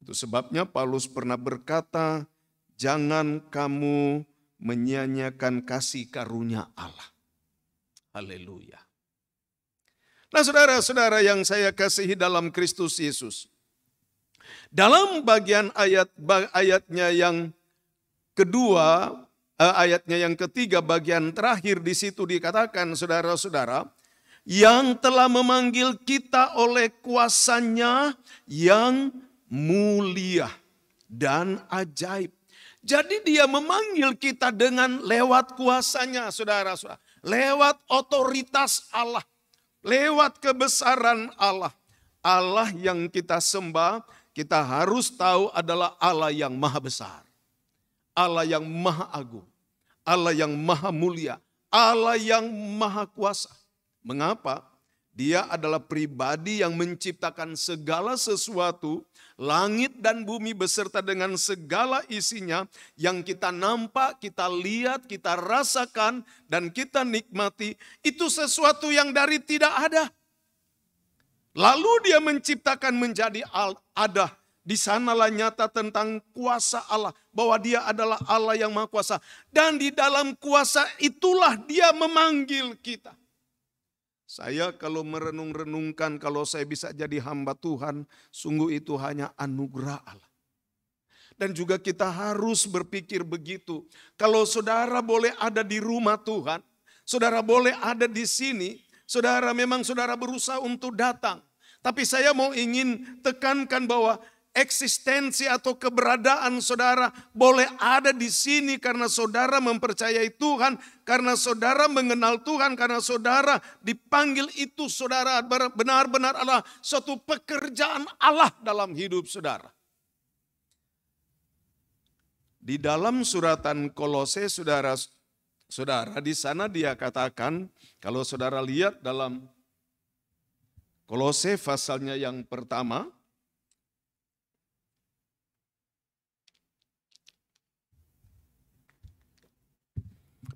Itu sebabnya Paulus pernah berkata, jangan kamu menyia-nyiakan kasih karunia Allah. Haleluya. Nah saudara-saudara yang saya kasihi dalam Kristus Yesus. Dalam bagian ayatnya yang kedua, ayatnya yang ketiga bagian terakhir di situ dikatakan saudara-saudara, yang telah memanggil kita oleh kuasa-Nya yang mulia dan ajaib. Jadi dia memanggil kita dengan lewat kuasa-Nya, saudara-saudara. Lewat otoritas Allah, lewat kebesaran Allah. Allah yang kita sembah, kita harus tahu adalah Allah yang maha besar. Allah yang maha agung, Allah yang maha mulia, Allah yang maha kuasa. Mengapa? Dia adalah pribadi yang menciptakan segala sesuatu, langit dan bumi beserta dengan segala isinya yang kita nampak, kita lihat, kita rasakan, dan kita nikmati. Itu sesuatu yang dari tidak ada. Lalu dia menciptakan menjadi ada. Di sanalah nyata tentang kuasa Allah, bahwa dia adalah Allah yang maha kuasa. Dan di dalam kuasa itulah dia memanggil kita. Saya kalau merenung-renungkan, kalau saya bisa jadi hamba Tuhan, sungguh itu hanya anugerah Allah. Dan juga kita harus berpikir begitu. Kalau saudara boleh ada di rumah Tuhan, saudara boleh ada di sini, saudara memang saudara berusaha untuk datang. Tapi saya mau ingin tekankan bahwa eksistensi atau keberadaan saudara boleh ada di sini karena saudara mempercayai Tuhan, karena saudara mengenal Tuhan, karena saudara dipanggil itu saudara benar-benar adalah suatu pekerjaan Allah dalam hidup saudara. Di dalam suratan Kolose saudara di sana dia katakan, kalau saudara lihat dalam Kolose pasalnya yang pertama,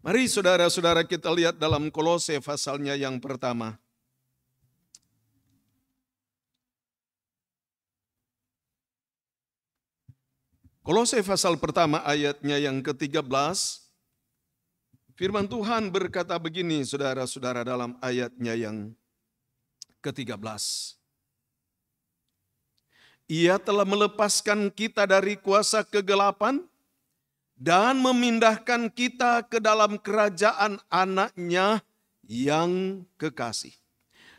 mari saudara-saudara kita lihat dalam Kolose pasalnya yang pertama. Kolose pasal pertama ayatnya yang ke-13. Firman Tuhan berkata begini saudara-saudara dalam ayatnya yang ke-13. Ia telah melepaskan kita dari kuasa kegelapan dan memindahkan kita ke dalam kerajaan anak-Nya yang kekasih.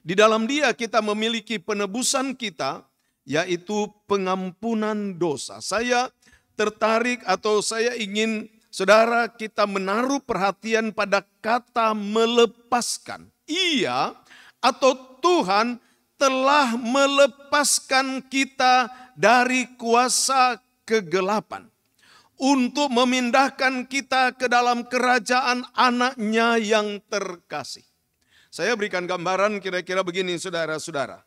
Di dalam Dia kita memiliki penebusan kita, yaitu pengampunan dosa. Saya tertarik atau saya ingin saudara kita menaruh perhatian pada kata melepaskan. Ia atau Tuhan telah melepaskan kita dari kuasa kegelapan untuk memindahkan kita ke dalam kerajaan anak-Nya yang terkasih. Saya berikan gambaran kira-kira begini saudara-saudara.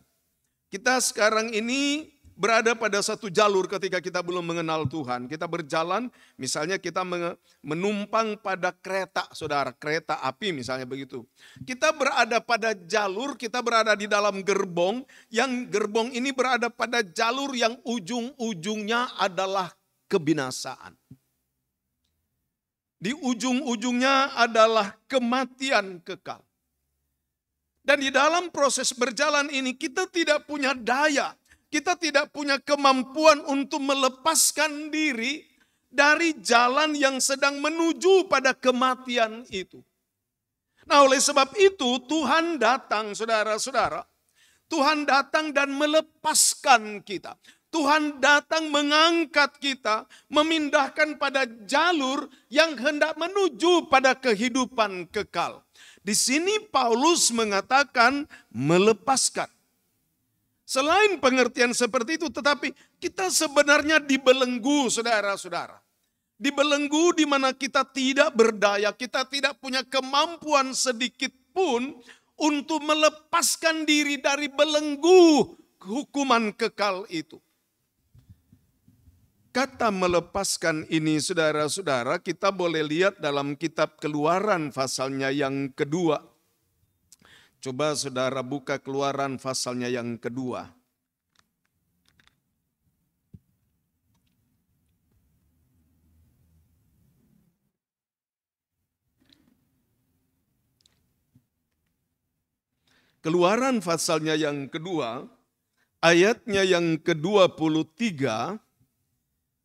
Kita sekarang ini berada pada satu jalur ketika kita belum mengenal Tuhan. Kita berjalan, misalnya kita menumpang pada kereta, saudara, kereta api misalnya begitu. Kita berada pada jalur, kita berada di dalam gerbong, yang gerbong ini berada pada jalur yang ujung-ujungnya adalah kebinasaan. Di ujung-ujungnya adalah kematian kekal. Dan di dalam proses berjalan ini kita tidak punya daya, kita tidak punya kemampuan untuk melepaskan diri dari jalan yang sedang menuju pada kematian itu. Nah, oleh sebab itu Tuhan datang, saudara-saudara. Tuhan datang dan melepaskan kita. Tuhan datang mengangkat kita, memindahkan pada jalur yang hendak menuju pada kehidupan kekal. Di sini Paulus mengatakan melepaskan. Selain pengertian seperti itu, tetapi kita sebenarnya dibelenggu, saudara-saudara. Dibelenggu di mana kita tidak berdaya, kita tidak punya kemampuan sedikit pun untuk melepaskan diri dari belenggu hukuman kekal itu. Kata melepaskan ini, saudara-saudara, kita boleh lihat dalam kitab Keluaran pasalnya yang kedua. Coba saudara buka Keluaran pasalnya yang kedua. Keluaran pasalnya yang kedua, ayatnya yang ke-23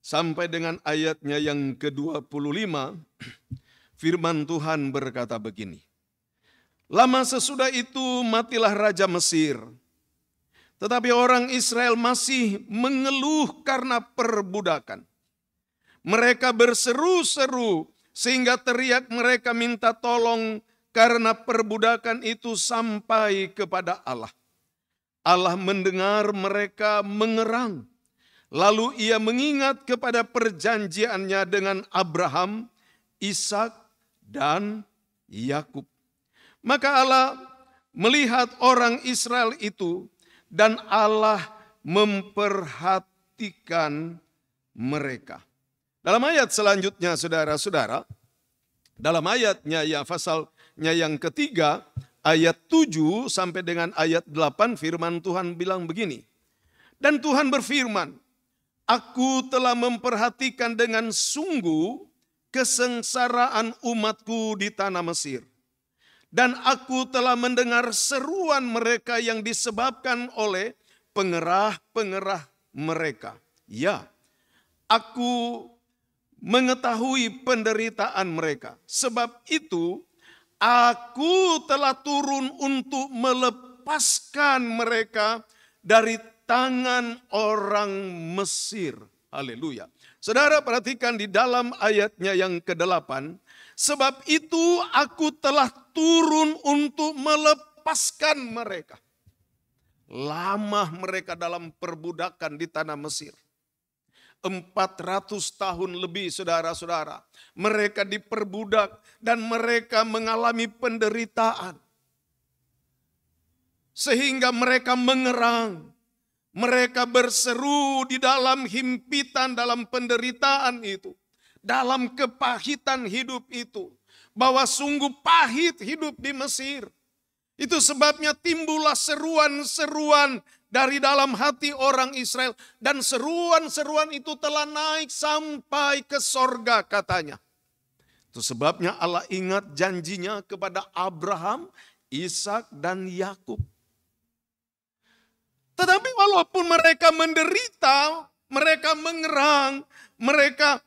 sampai dengan ayatnya yang ke-25. Firman Tuhan berkata begini. Lama sesudah itu matilah Raja Mesir. Tetapi orang Israel masih mengeluh karena perbudakan. Mereka berseru-seru sehingga teriak mereka minta tolong karena perbudakan itu sampai kepada Allah. Allah mendengar mereka mengerang. Lalu ia mengingat kepada perjanjiannya dengan Abraham, Ishak, dan Yakub. Maka Allah melihat orang Israel itu dan Allah memperhatikan mereka. Dalam ayat selanjutnya saudara-saudara, dalam ayatnya ya pasalnya yang ketiga, ayat 7 sampai dengan ayat 8 firman Tuhan bilang begini. Dan Tuhan berfirman, aku telah memperhatikan dengan sungguh kesengsaraan umatku di tanah Mesir. Dan aku telah mendengar seruan mereka yang disebabkan oleh pengerah-pengerah mereka. Ya, aku mengetahui penderitaan mereka. Sebab itu aku telah turun untuk melepaskan mereka dari tangan orang Mesir. Haleluya. Saudara perhatikan di dalam ayatnya yang ke-8. Sebab itu aku telah turun untuk melepaskan mereka. Lama mereka dalam perbudakan di tanah Mesir. 400 tahun lebih saudara-saudara. Mereka diperbudak dan mereka mengalami penderitaan. Sehingga mereka mengerang. Mereka berseru di dalam himpitan, dalam penderitaan itu. Dalam kepahitan hidup itu. Bahwa sungguh pahit hidup di Mesir. Itu sebabnya timbullah seruan-seruan dari dalam hati orang Israel. Dan seruan-seruan itu telah naik sampai ke sorga katanya. Itu sebabnya Allah ingat janjinya kepada Abraham, Ishak dan Yakub. Tetapi walaupun mereka menderita, mereka mengerang, mereka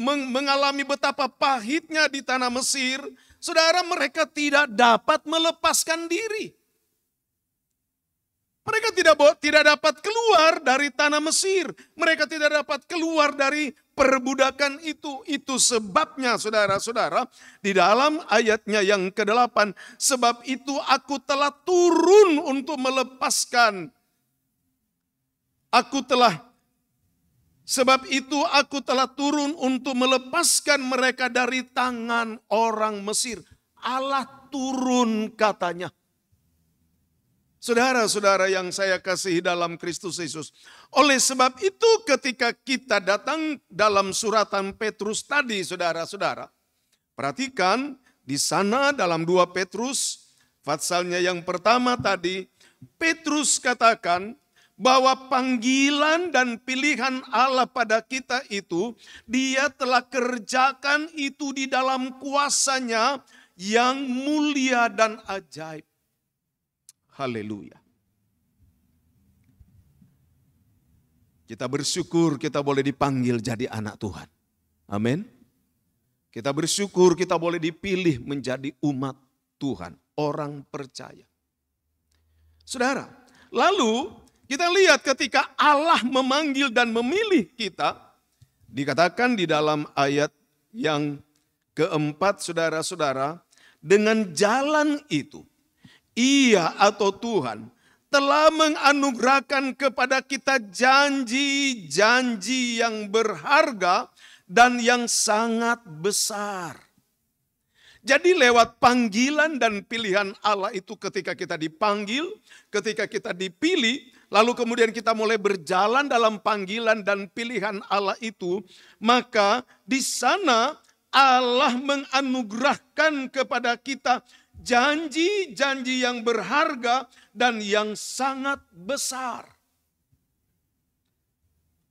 mengalami betapa pahitnya di tanah Mesir, saudara, mereka tidak dapat melepaskan diri. Mereka tidak dapat keluar dari tanah Mesir. Mereka tidak dapat keluar dari perbudakan itu. Itu sebabnya saudara-saudara di dalam ayatnya yang ke-8. Sebab itu aku telah turun untuk melepaskan. Sebab itu aku telah turun untuk melepaskan mereka dari tangan orang Mesir. Allah turun katanya. Saudara-saudara yang saya kasihi dalam Kristus Yesus. Oleh sebab itu ketika kita datang dalam suratan Petrus tadi saudara-saudara. Perhatikan di sana dalam 2 Petrus pasalnya yang pertama tadi. Petrus katakan bahwa panggilan dan pilihan Allah pada kita itu, Dia telah kerjakan itu di dalam kuasa-Nya yang mulia dan ajaib. Haleluya. Kita bersyukur kita boleh dipanggil jadi anak Tuhan. Amin. Kita bersyukur kita boleh dipilih menjadi umat Tuhan, orang percaya. Saudara, lalu kita lihat ketika Allah memanggil dan memilih kita, dikatakan di dalam ayat yang keempat saudara-saudara, dengan jalan itu, Ia atau Tuhan telah menganugerahkan kepada kita janji-janji yang berharga dan yang sangat besar. Jadi lewat panggilan dan pilihan Allah itu ketika kita dipanggil, ketika kita dipilih, lalu kemudian kita mulai berjalan dalam panggilan dan pilihan Allah itu, maka di sana Allah menganugerahkan kepada kita janji-janji yang berharga dan yang sangat besar.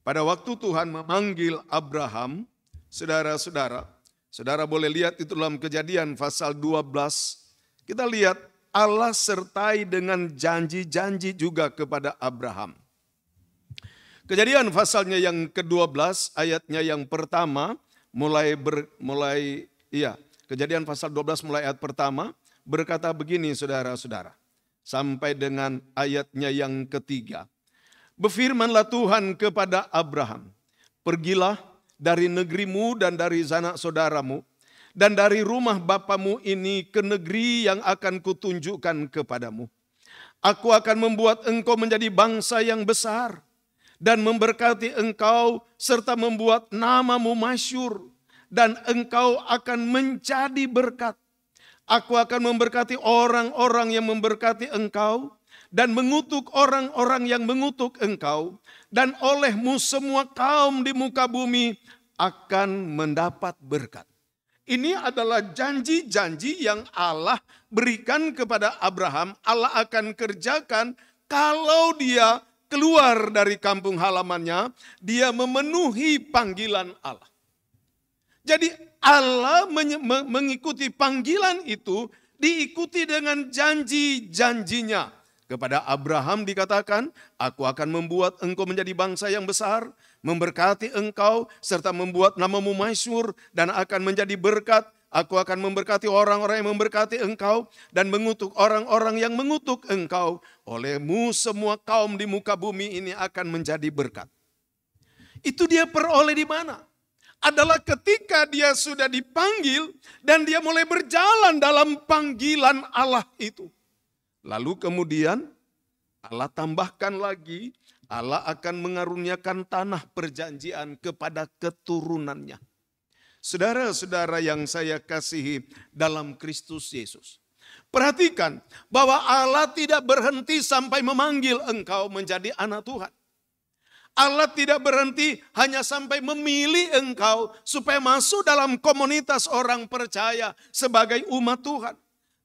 Pada waktu Tuhan memanggil Abraham, saudara-saudara, saudara boleh lihat itu dalam Kejadian pasal 12, kita lihat Allah sertai dengan janji-janji juga kepada Abraham. Kejadian pasalnya yang ke-12 ayatnya yang pertama Kejadian pasal 12 mulai ayat pertama berkata begini saudara-saudara. Sampai dengan ayatnya yang ketiga. Berfirmanlah Tuhan kepada Abraham, pergilah dari negerimu dan dari sanak saudaramu dan dari rumah bapamu ini ke negeri yang akan kutunjukkan kepadamu. Aku akan membuat engkau menjadi bangsa yang besar dan memberkati engkau serta membuat namamu masyhur dan engkau akan menjadi berkat. Aku akan memberkati orang-orang yang memberkati engkau dan mengutuk orang-orang yang mengutuk engkau, dan olehmu semua kaum di muka bumi akan mendapat berkat. Ini adalah janji-janji yang Allah berikan kepada Abraham. Allah akan kerjakan kalau dia keluar dari kampung halamannya, dia memenuhi panggilan Allah. Jadi Allah mengikuti panggilan itu, diikuti dengan janji-janjinya. Kepada Abraham dikatakan, aku akan membuat engkau menjadi bangsa yang besar, memberkati engkau, serta membuat namamu masyhur, dan akan menjadi berkat. Aku akan memberkati orang-orang yang memberkati engkau, dan mengutuk orang-orang yang mengutuk engkau. Olehmu semua kaum di muka bumi ini akan menjadi berkat. Itu dia peroleh di mana? Adalah ketika dia sudah dipanggil, dan dia mulai berjalan dalam panggilan Allah itu. Lalu kemudian Allah tambahkan lagi, Allah akan mengaruniakan tanah perjanjian kepada keturunannya. Saudara-saudara yang saya kasihi dalam Kristus Yesus. Perhatikan bahwa Allah tidak berhenti sampai memanggil engkau menjadi anak Tuhan. Allah tidak berhenti hanya sampai memilih engkau supaya masuk dalam komunitas orang percaya sebagai umat Tuhan.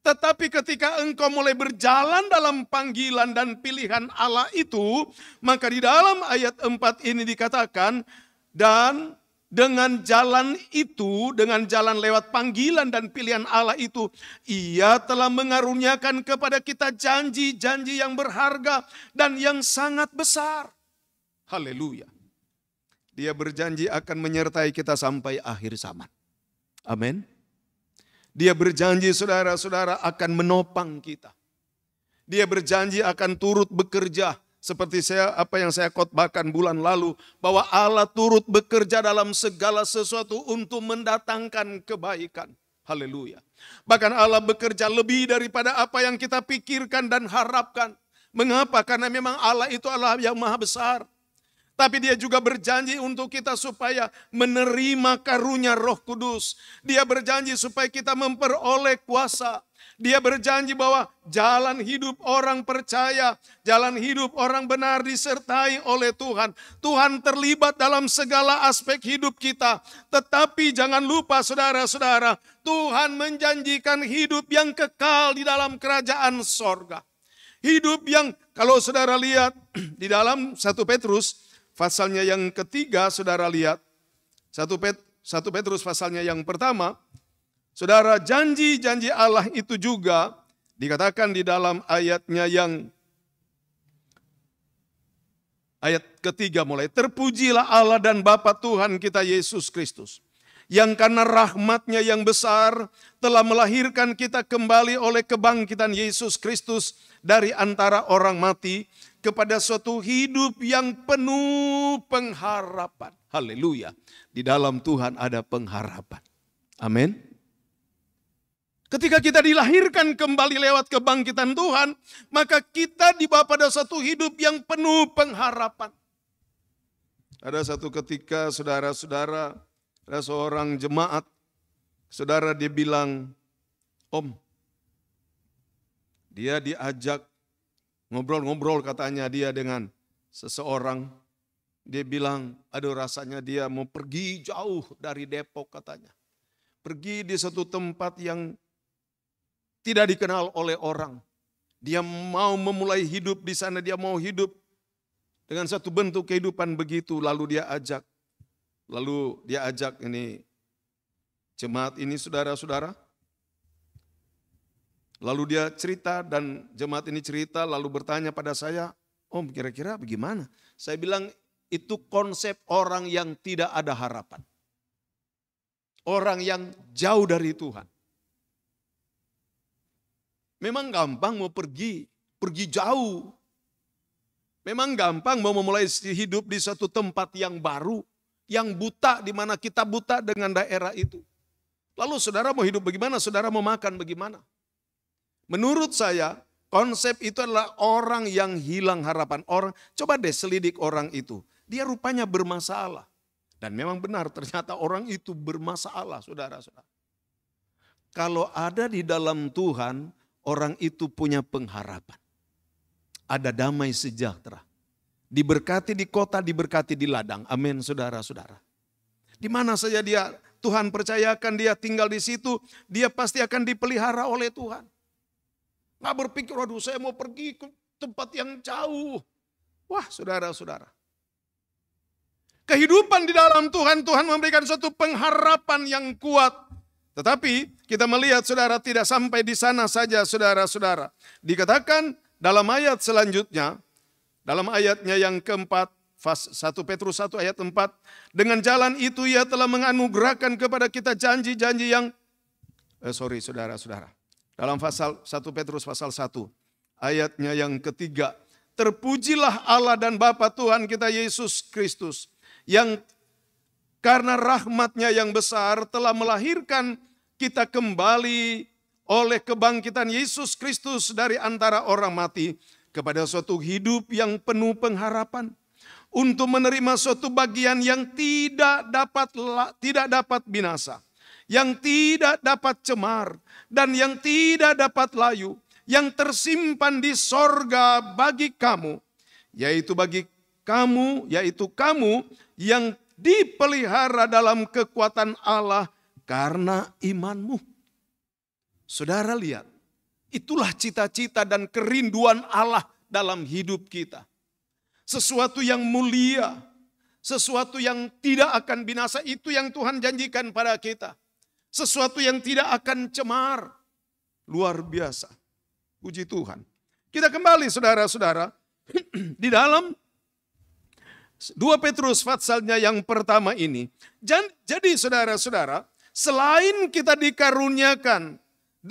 Tetapi ketika engkau mulai berjalan dalam panggilan dan pilihan Allah itu, maka di dalam ayat 4 ini dikatakan, dan dengan jalan itu, dengan jalan lewat panggilan dan pilihan Allah itu, Ia telah mengaruniakan kepada kita janji-janji yang berharga dan yang sangat besar. Haleluya. Dia berjanji akan menyertai kita sampai akhir zaman. Amin. Dia berjanji saudara-saudara akan menopang kita. Dia berjanji akan turut bekerja seperti apa yang saya khotbahkan bulan lalu, bahwa Allah turut bekerja dalam segala sesuatu untuk mendatangkan kebaikan. Haleluya. Bahkan Allah bekerja lebih daripada apa yang kita pikirkan dan harapkan. Mengapa? Karena memang Allah itu Allah yang maha besar. Tapi dia juga berjanji untuk kita supaya menerima karunia Roh Kudus. Dia berjanji supaya kita memperoleh kuasa. Dia berjanji bahwa jalan hidup orang percaya, jalan hidup orang benar disertai oleh Tuhan. Tuhan terlibat dalam segala aspek hidup kita. Tetapi jangan lupa saudara-saudara, Tuhan menjanjikan hidup yang kekal di dalam kerajaan sorga. Hidup yang kalau saudara lihat di dalam 1 Petrus, pasalnya yang ketiga, saudara lihat. 1 Petrus pasalnya yang pertama. Saudara, janji-janji Allah itu juga dikatakan di dalam ayatnya yang ayat ketiga mulai. Terpujilah Allah dan Bapa Tuhan kita Yesus Kristus, yang karena rahmatnya yang besar telah melahirkan kita kembali oleh kebangkitan Yesus Kristus dari antara orang mati, kepada suatu hidup yang penuh pengharapan. Haleluya. Di dalam Tuhan ada pengharapan. Amin. Ketika kita dilahirkan kembali lewat kebangkitan Tuhan, maka kita dibawa pada suatu hidup yang penuh pengharapan. Ada satu ketika saudara-saudara, ada seorang jemaat, saudara dia bilang, Om, dia diajak ngobrol-ngobrol katanya dia dengan seseorang. Dia bilang, aduh rasanya dia mau pergi jauh dari Depok katanya. Pergi di satu tempat yang tidak dikenal oleh orang. Dia mau memulai hidup di sana, dia mau hidup dengan satu bentuk kehidupan begitu. Lalu dia ajak ini jemaat ini saudara-saudara. Lalu dia cerita dan jemaat ini cerita lalu bertanya pada saya, Om kira-kira bagaimana? Saya bilang itu konsep orang yang tidak ada harapan. Orang yang jauh dari Tuhan. Memang gampang mau pergi jauh. Memang gampang mau memulai hidup di suatu tempat yang baru, yang buta, di mana kita buta dengan daerah itu. Lalu saudara mau hidup bagaimana? Saudara mau makan bagaimana? Menurut saya, konsep itu adalah orang yang hilang harapan. Coba deh selidik orang itu. Dia rupanya bermasalah. Dan memang benar, ternyata orang itu bermasalah, saudara-saudara. Kalau ada di dalam Tuhan, orang itu punya pengharapan. Ada damai sejahtera. Diberkati di kota, diberkati di ladang. Amin, saudara-saudara. Di mana saja Tuhan percayakan dia tinggal di situ, dia pasti akan dipelihara oleh Tuhan. Nggak berpikir, waduh saya mau pergi ke tempat yang jauh. Wah, saudara-saudara. Kehidupan di dalam Tuhan, Tuhan memberikan suatu pengharapan yang kuat. Tetapi kita melihat saudara tidak sampai di sana saja saudara-saudara. Dikatakan dalam ayat selanjutnya, dalam ayatnya yang keempat, 1 Petrus 1 ayat 4, dengan jalan itu ia telah menganugerahkan kepada kita janji-janji yang, saudara-saudara. Dalam pasal 1 Petrus pasal 1, ayatnya yang ketiga, terpujilah Allah dan Bapa Tuhan kita Yesus Kristus, yang karena rahmatnya yang besar telah melahirkan kita kembali oleh kebangkitan Yesus Kristus dari antara orang mati kepada suatu hidup yang penuh pengharapan, untuk menerima suatu bagian yang tidak dapat binasa, yang tidak dapat cemar, dan yang tidak dapat layu, yang tersimpan di sorga bagi kamu, yaitu kamu yang dipelihara dalam kekuatan Allah karena imanmu. Saudara lihat, itulah cita-cita dan kerinduan Allah dalam hidup kita. Sesuatu yang mulia, sesuatu yang tidak akan binasa, itu yang Tuhan janjikan pada kita. Sesuatu yang tidak akan cemar. Luar biasa. Puji Tuhan. Kita kembali saudara-saudara, di dalam 2 Petrus pasalnya yang pertama ini. Jadi saudara-saudara, selain kita dikaruniakan,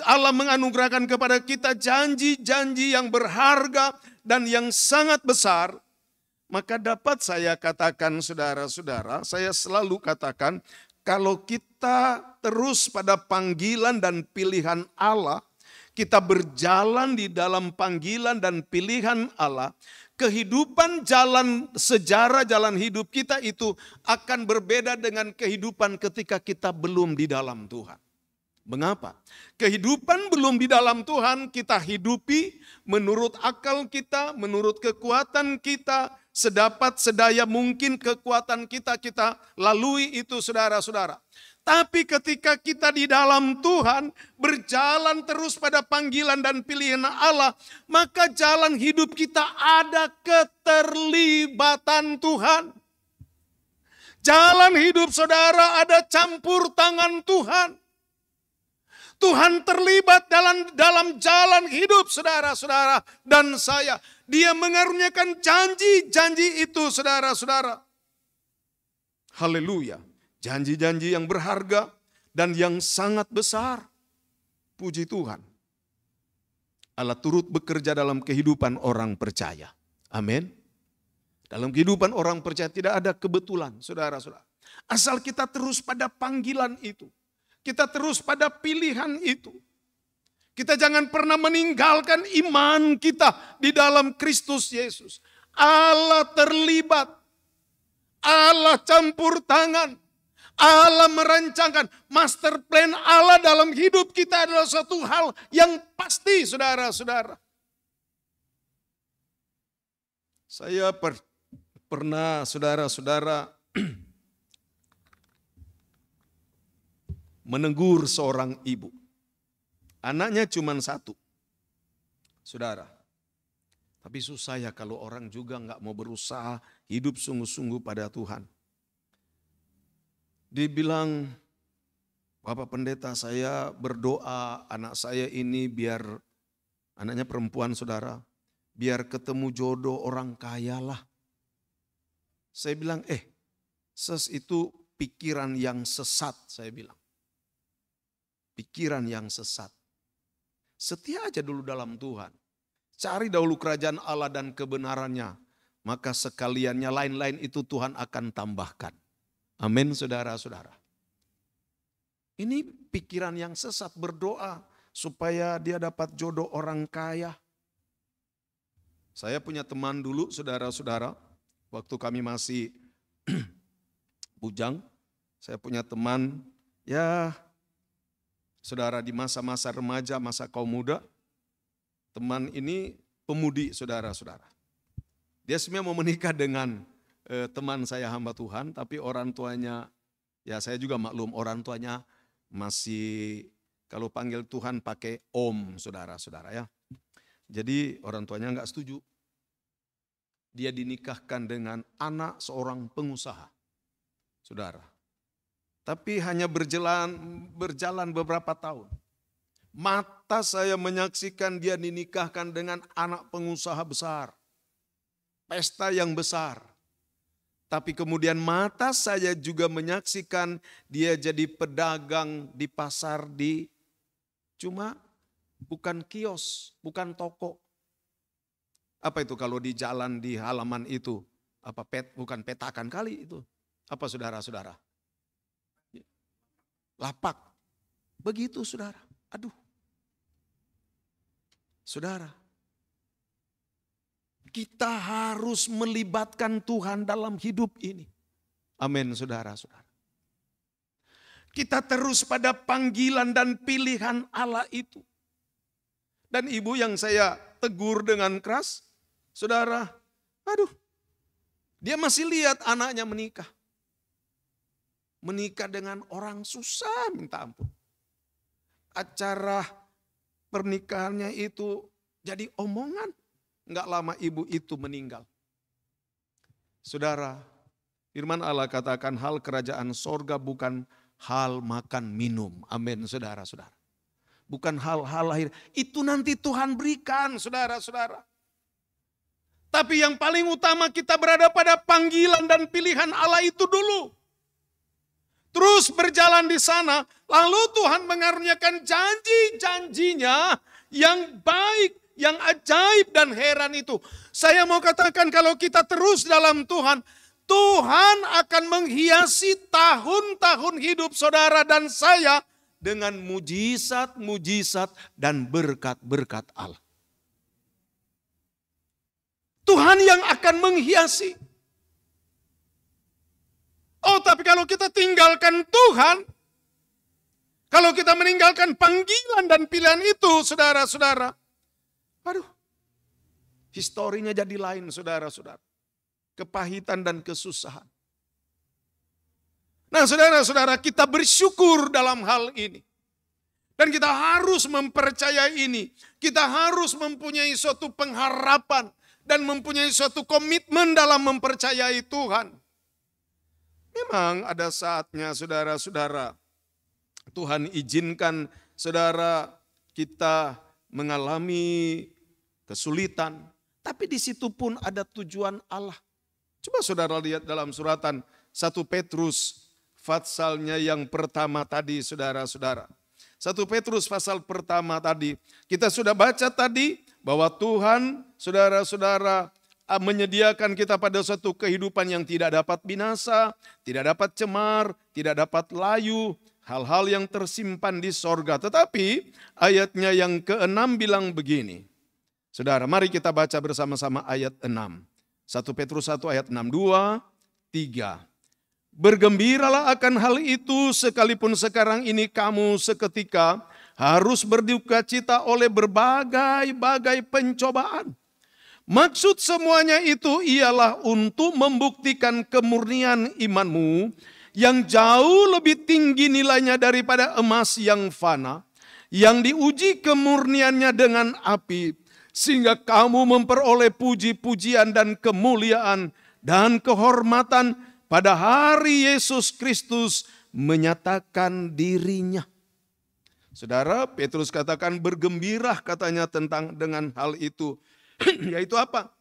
Allah menganugerahkan kepada kita janji-janji yang berharga dan yang sangat besar, maka dapat saya katakan saudara-saudara, saya selalu katakan, kalau kita terus pada panggilan dan pilihan Allah, kita berjalan di dalam panggilan dan pilihan Allah, kehidupan sejarah jalan hidup kita itu akan berbeda dengan kehidupan ketika kita belum di dalam Tuhan. Mengapa? Kehidupan belum di dalam Tuhan kita hidupi menurut akal kita, menurut kekuatan kita, sedapat sedaya mungkin kekuatan kita lalui itu saudara-saudara. Tapi ketika kita di dalam Tuhan berjalan terus pada panggilan dan pilihan Allah, maka jalan hidup kita ada keterlibatan Tuhan. Jalan hidup saudara ada campur tangan Tuhan. Tuhan terlibat dalam jalan hidup saudara-saudara dan saya. Dia mengaruniakan janji-janji itu saudara-saudara. Haleluya. Janji-janji yang berharga dan yang sangat besar. Puji Tuhan. Allah turut bekerja dalam kehidupan orang percaya. Amin. Dalam kehidupan orang percaya tidak ada kebetulan saudara-saudara. Asal kita terus pada panggilan itu. Kita terus pada pilihan itu. Kita jangan pernah meninggalkan iman kita di dalam Kristus Yesus. Allah terlibat. Allah campur tangan. Allah merancangkan. Master plan Allah dalam hidup kita adalah suatu hal yang pasti saudara-saudara. Saya pernah saudara-saudara menegur seorang ibu. Anaknya cuma satu. Saudara. Tapi susah ya kalau orang juga nggak mau berusaha hidup sungguh-sungguh pada Tuhan. Dibilang, Bapak Pendeta saya berdoa anak saya ini biar, anaknya perempuan saudara, biar ketemu jodoh orang kaya lah. Saya bilang, itu pikiran yang sesat, saya bilang. Pikiran yang sesat. Setia aja dulu dalam Tuhan. Cari dahulu kerajaan Allah dan kebenarannya. Maka sekaliannya lain-lain itu Tuhan akan tambahkan. Amin saudara-saudara. Ini pikiran yang sesat, berdoa supaya dia dapat jodoh orang kaya. Saya punya teman dulu saudara-saudara. Waktu kami masih bujang. Saya punya teman ya saudara di masa-masa remaja, masa kaum muda. Teman ini pemudi saudara-saudara. Dia sebenarnya mau menikah dengan teman saya hamba Tuhan, tapi orang tuanya, ya saya juga maklum orang tuanya masih kalau panggil Tuhan pakai om saudara-saudara ya. Jadi orang tuanya enggak setuju. Dia dinikahkan dengan anak seorang pengusaha, saudara. Tapi hanya berjalan beberapa tahun. Mata saya menyaksikan dia dinikahkan dengan anak pengusaha besar. Pesta yang besar. Tapi kemudian mata saya juga menyaksikan dia jadi pedagang di pasar cuma bukan kios, bukan toko. Apa itu kalau di jalan di halaman itu? Bukan petakan kali itu. Apa saudara-saudara? Lapak. Begitu saudara. Aduh. Saudara. Kita harus melibatkan Tuhan dalam hidup ini. Amin saudara-saudara. Kita terus pada panggilan dan pilihan Allah itu. Dan ibu yang saya tegur dengan keras, saudara, aduh, dia masih lihat anaknya menikah. Menikah dengan orang susah minta ampun. Acara pernikahannya itu jadi omongan. Enggak lama ibu itu meninggal. Saudara, firman Allah katakan hal kerajaan sorga bukan hal makan minum. Amin saudara-saudara. Bukan hal-hal lahir. Itu nanti Tuhan berikan saudara-saudara. Tapi yang paling utama kita berada pada panggilan dan pilihan Allah itu dulu. Terus berjalan di sana, lalu Tuhan mengaruniakan janji-janjinya yang baik, yang ajaib dan heran itu. Saya mau katakan kalau kita terus dalam Tuhan, Tuhan akan menghiasi tahun-tahun hidup saudara dan saya dengan mujizat-mujizat dan berkat-berkat Allah. Tuhan yang akan menghiasi. Oh, tapi kalau kita tinggalkan Tuhan, kalau kita meninggalkan panggilan dan pilihan itu, saudara-saudara, aduh, historinya jadi lain, saudara-saudara. Kepahitan dan kesusahan. Nah, saudara-saudara, kita bersyukur dalam hal ini. Dan kita harus mempercayai ini. Kita harus mempunyai suatu pengharapan dan mempunyai suatu komitmen dalam mempercayai Tuhan. Memang ada saatnya saudara-saudara, Tuhan izinkan saudara kita mengalami kesulitan. Tapi di situ pun ada tujuan Allah. Coba saudara lihat dalam suratan 1 Petrus pasalnya yang pertama tadi saudara-saudara. 1 Petrus pasal pertama tadi. Kita sudah baca tadi bahwa Tuhan saudara-saudara menyediakan kita pada suatu kehidupan yang tidak dapat binasa, tidak dapat cemar, tidak dapat layu, hal-hal yang tersimpan di sorga. Tetapi ayatnya yang ke-6 bilang begini. Saudara, mari kita baca bersama-sama ayat 6. 1 Petrus 1 ayat 6, 2, 3. Bergembiralah akan hal itu sekalipun sekarang ini kamu seketika harus berduka cita oleh berbagai-bagai pencobaan. Maksud semuanya itu ialah untuk membuktikan kemurnian imanmu yang jauh lebih tinggi nilainya daripada emas yang fana, yang diuji kemurniannya dengan api, sehingga kamu memperoleh puji-pujian dan kemuliaan dan kehormatan pada hari Yesus Kristus menyatakan dirinya. Saudara, Petrus katakan bergembira katanya dengan hal itu. Yaitu apa?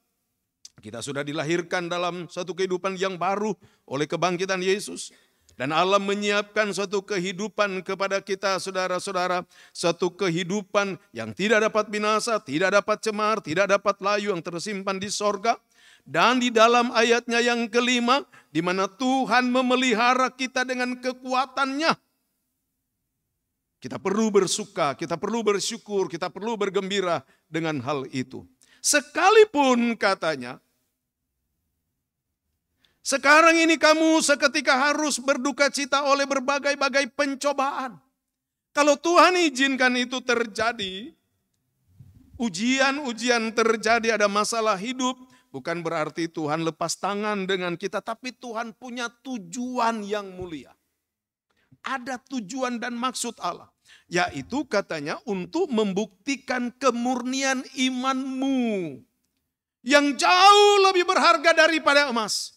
Kita sudah dilahirkan dalam satu kehidupan yang baru oleh kebangkitan Yesus. Dan Allah menyiapkan suatu kehidupan kepada kita saudara-saudara. Suatu kehidupan yang tidak dapat binasa, tidak dapat cemar, tidak dapat layu, yang tersimpan di sorga. Dan di dalam ayatnya yang kelima, di mana Tuhan memelihara kita dengan kekuatannya. Kita perlu bersuka, kita perlu bersyukur, kita perlu bergembira dengan hal itu. Sekalipun katanya, sekarang ini kamu seketika harus berduka cita oleh berbagai-bagai pencobaan. Kalau Tuhan izinkan itu terjadi, ujian-ujian terjadi, ada masalah hidup, bukan berarti Tuhan lepas tangan dengan kita, tapi Tuhan punya tujuan yang mulia. Ada tujuan dan maksud Allah, yaitu katanya untuk membuktikan kemurnian imanmu yang jauh lebih berharga daripada emas.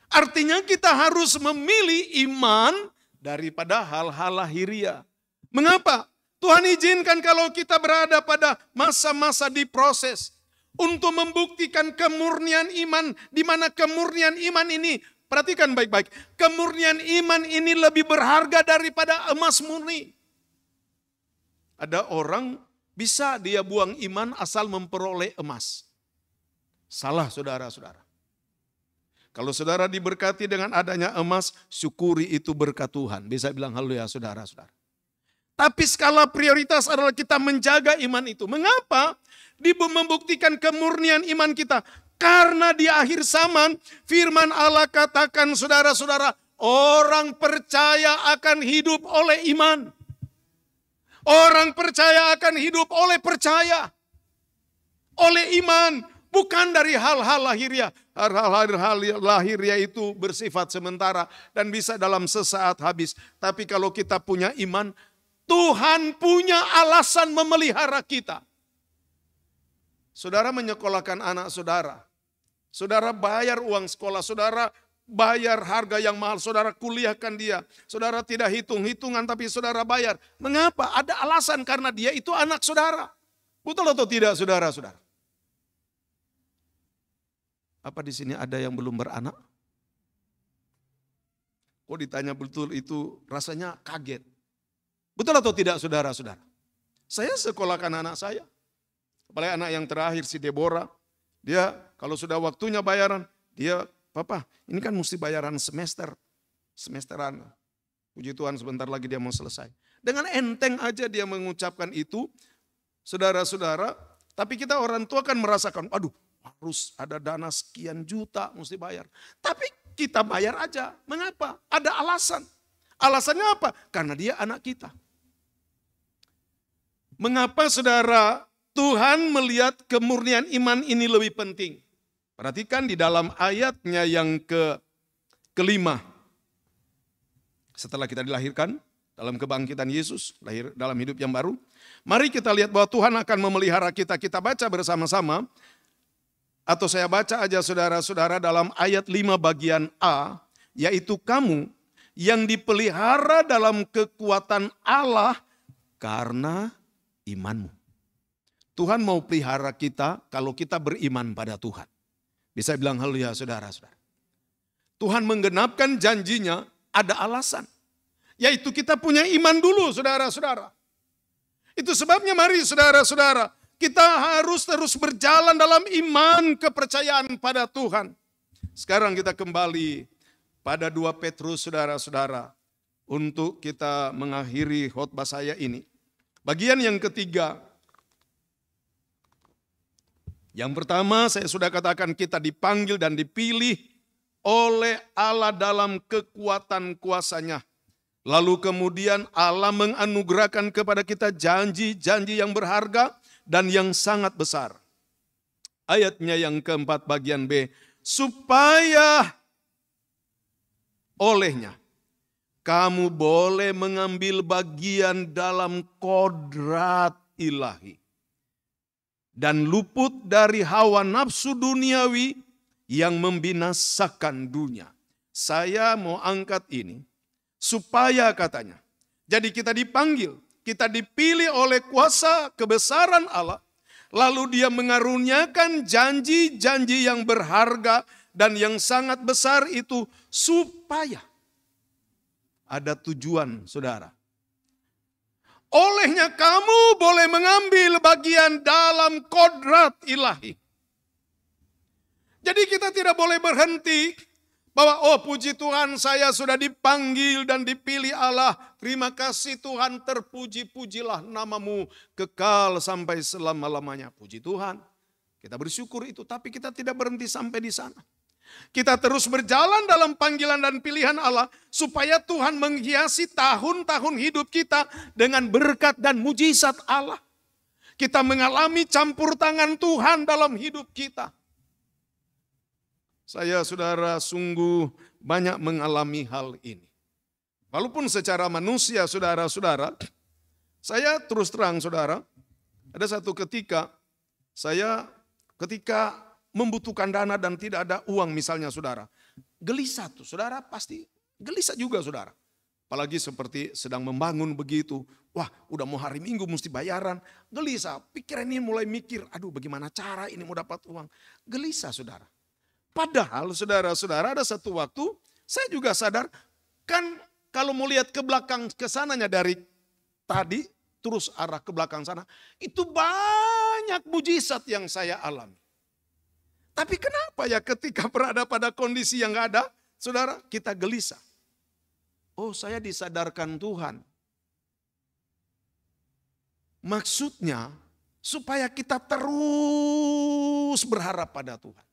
Artinya kita harus memilih iman daripada hal-hal lahiriah. Mengapa? Tuhan izinkan kalau kita berada pada masa-masa diproses untuk membuktikan kemurnian iman, di mana kemurnian iman ini, perhatikan baik-baik, kemurnian iman ini lebih berharga daripada emas murni. Ada orang bisa dia buang iman asal memperoleh emas. Salah saudara-saudara. Kalau saudara diberkati dengan adanya emas, syukuri itu berkat Tuhan. Bisa bilang haleluya saudara-saudara. Tapi skala prioritas adalah kita menjaga iman itu. Mengapa? Membuktikan kemurnian iman kita. Karena di akhir zaman firman Allah katakan saudara-saudara, orang percaya akan hidup oleh iman. Orang percaya akan hidup oleh percaya. Oleh iman, bukan dari hal-hal lahiriah. Hal-hal lahiriah itu bersifat sementara dan bisa dalam sesaat habis. Tapi kalau kita punya iman, Tuhan punya alasan memelihara kita. Saudara menyekolahkan anak saudara. Saudara bayar uang sekolah, saudara bayar harga yang mahal, saudara kuliahkan dia. Saudara tidak hitung-hitungan tapi saudara bayar. Mengapa? Ada alasan, karena dia itu anak saudara. Betul atau tidak saudara-saudara? Apa di sini ada yang belum beranak? Kok ditanya betul itu rasanya kaget. Betul atau tidak saudara-saudara? Saya sekolahkan anak saya. Apalagi anak yang terakhir si Deborah. Dia kalau sudah waktunya bayaran, dia, papa ini kan mesti bayaran semesteran. Puji Tuhan sebentar lagi dia mau selesai. Dengan enteng aja dia mengucapkan itu, saudara-saudara. Tapi kita orang tua kan merasakan, aduh, harus ada dana sekian juta mesti bayar. Tapi kita bayar aja. Mengapa? Ada alasan. Alasannya apa? Karena dia anak kita. Mengapa saudara Tuhan melihat kemurnian iman ini lebih penting? Perhatikan di dalam ayatnya yang kelima. Setelah kita dilahirkan dalam kebangkitan Yesus, lahir dalam hidup yang baru. Mari kita lihat bahwa Tuhan akan memelihara kita. Kita baca bersama-sama. Atau saya baca aja saudara-saudara dalam ayat 5 bagian A, yaitu kamu yang dipelihara dalam kekuatan Allah karena imanmu. Tuhan mau pelihara kita kalau kita beriman pada Tuhan. Bisa bilang haleluya saudara-saudara. Tuhan menggenapkan janjinya, ada alasan. Yaitu kita punya iman dulu saudara-saudara. Itu sebabnya mari saudara-saudara, kita harus terus berjalan dalam iman kepercayaan pada Tuhan. Sekarang kita kembali pada 2 Petrus saudara-saudara. Untuk kita mengakhiri khotbah saya ini. Bagian yang ketiga. Yang pertama saya sudah katakan kita dipanggil dan dipilih oleh Allah dalam kekuatan kuasa-Nya. Lalu kemudian Allah menganugerahkan kepada kita janji-janji yang berharga dan yang sangat besar. Ayatnya yang keempat bagian B. Supaya olehnya kamu boleh mengambil bagian dalam kodrat ilahi. Dan luput dari hawa nafsu duniawi yang membinasakan dunia. Saya mau angkat ini. Supaya katanya. Jadi kita dipanggil. Kita dipilih oleh kuasa kebesaran Allah. Lalu dia mengaruniakan janji-janji yang berharga dan yang sangat besar itu supaya ada tujuan, saudara. Olehnya kamu boleh mengambil bagian dalam kodrat ilahi. Jadi kita tidak boleh berhenti bahwa oh puji Tuhan saya sudah dipanggil dan dipilih Allah. Terima kasih Tuhan, terpuji-pujilah namamu kekal sampai selama-lamanya. Puji Tuhan, kita bersyukur itu, tapi kita tidak berhenti sampai di sana. Kita terus berjalan dalam panggilan dan pilihan Allah supaya Tuhan menghiasi tahun-tahun hidup kita dengan berkat dan mujizat Allah. Kita mengalami campur tangan Tuhan dalam hidup kita. Saya, saudara, sungguh banyak mengalami hal ini. Walaupun secara manusia, saudara-saudara, saya terus terang, saudara, ada satu ketika saya ketika membutuhkan dana dan tidak ada uang misalnya, saudara. Gelisah tuh, saudara, pasti gelisah juga, saudara. Apalagi seperti sedang membangun begitu. Wah, udah mau hari Minggu mesti bayaran. Gelisah, pikiran ini mulai mikir, aduh bagaimana cara ini mau dapat uang. Gelisah, saudara. Padahal saudara-saudara ada satu waktu saya juga sadar kan kalau mau lihat ke belakang ke sananya dari tadi terus arah ke belakang sana itu banyak mujizat yang saya alami. Tapi kenapa ya ketika berada pada kondisi yang gak ada saudara kita gelisah. Oh saya disadarkan Tuhan. Maksudnya supaya kita terus berharap pada Tuhan.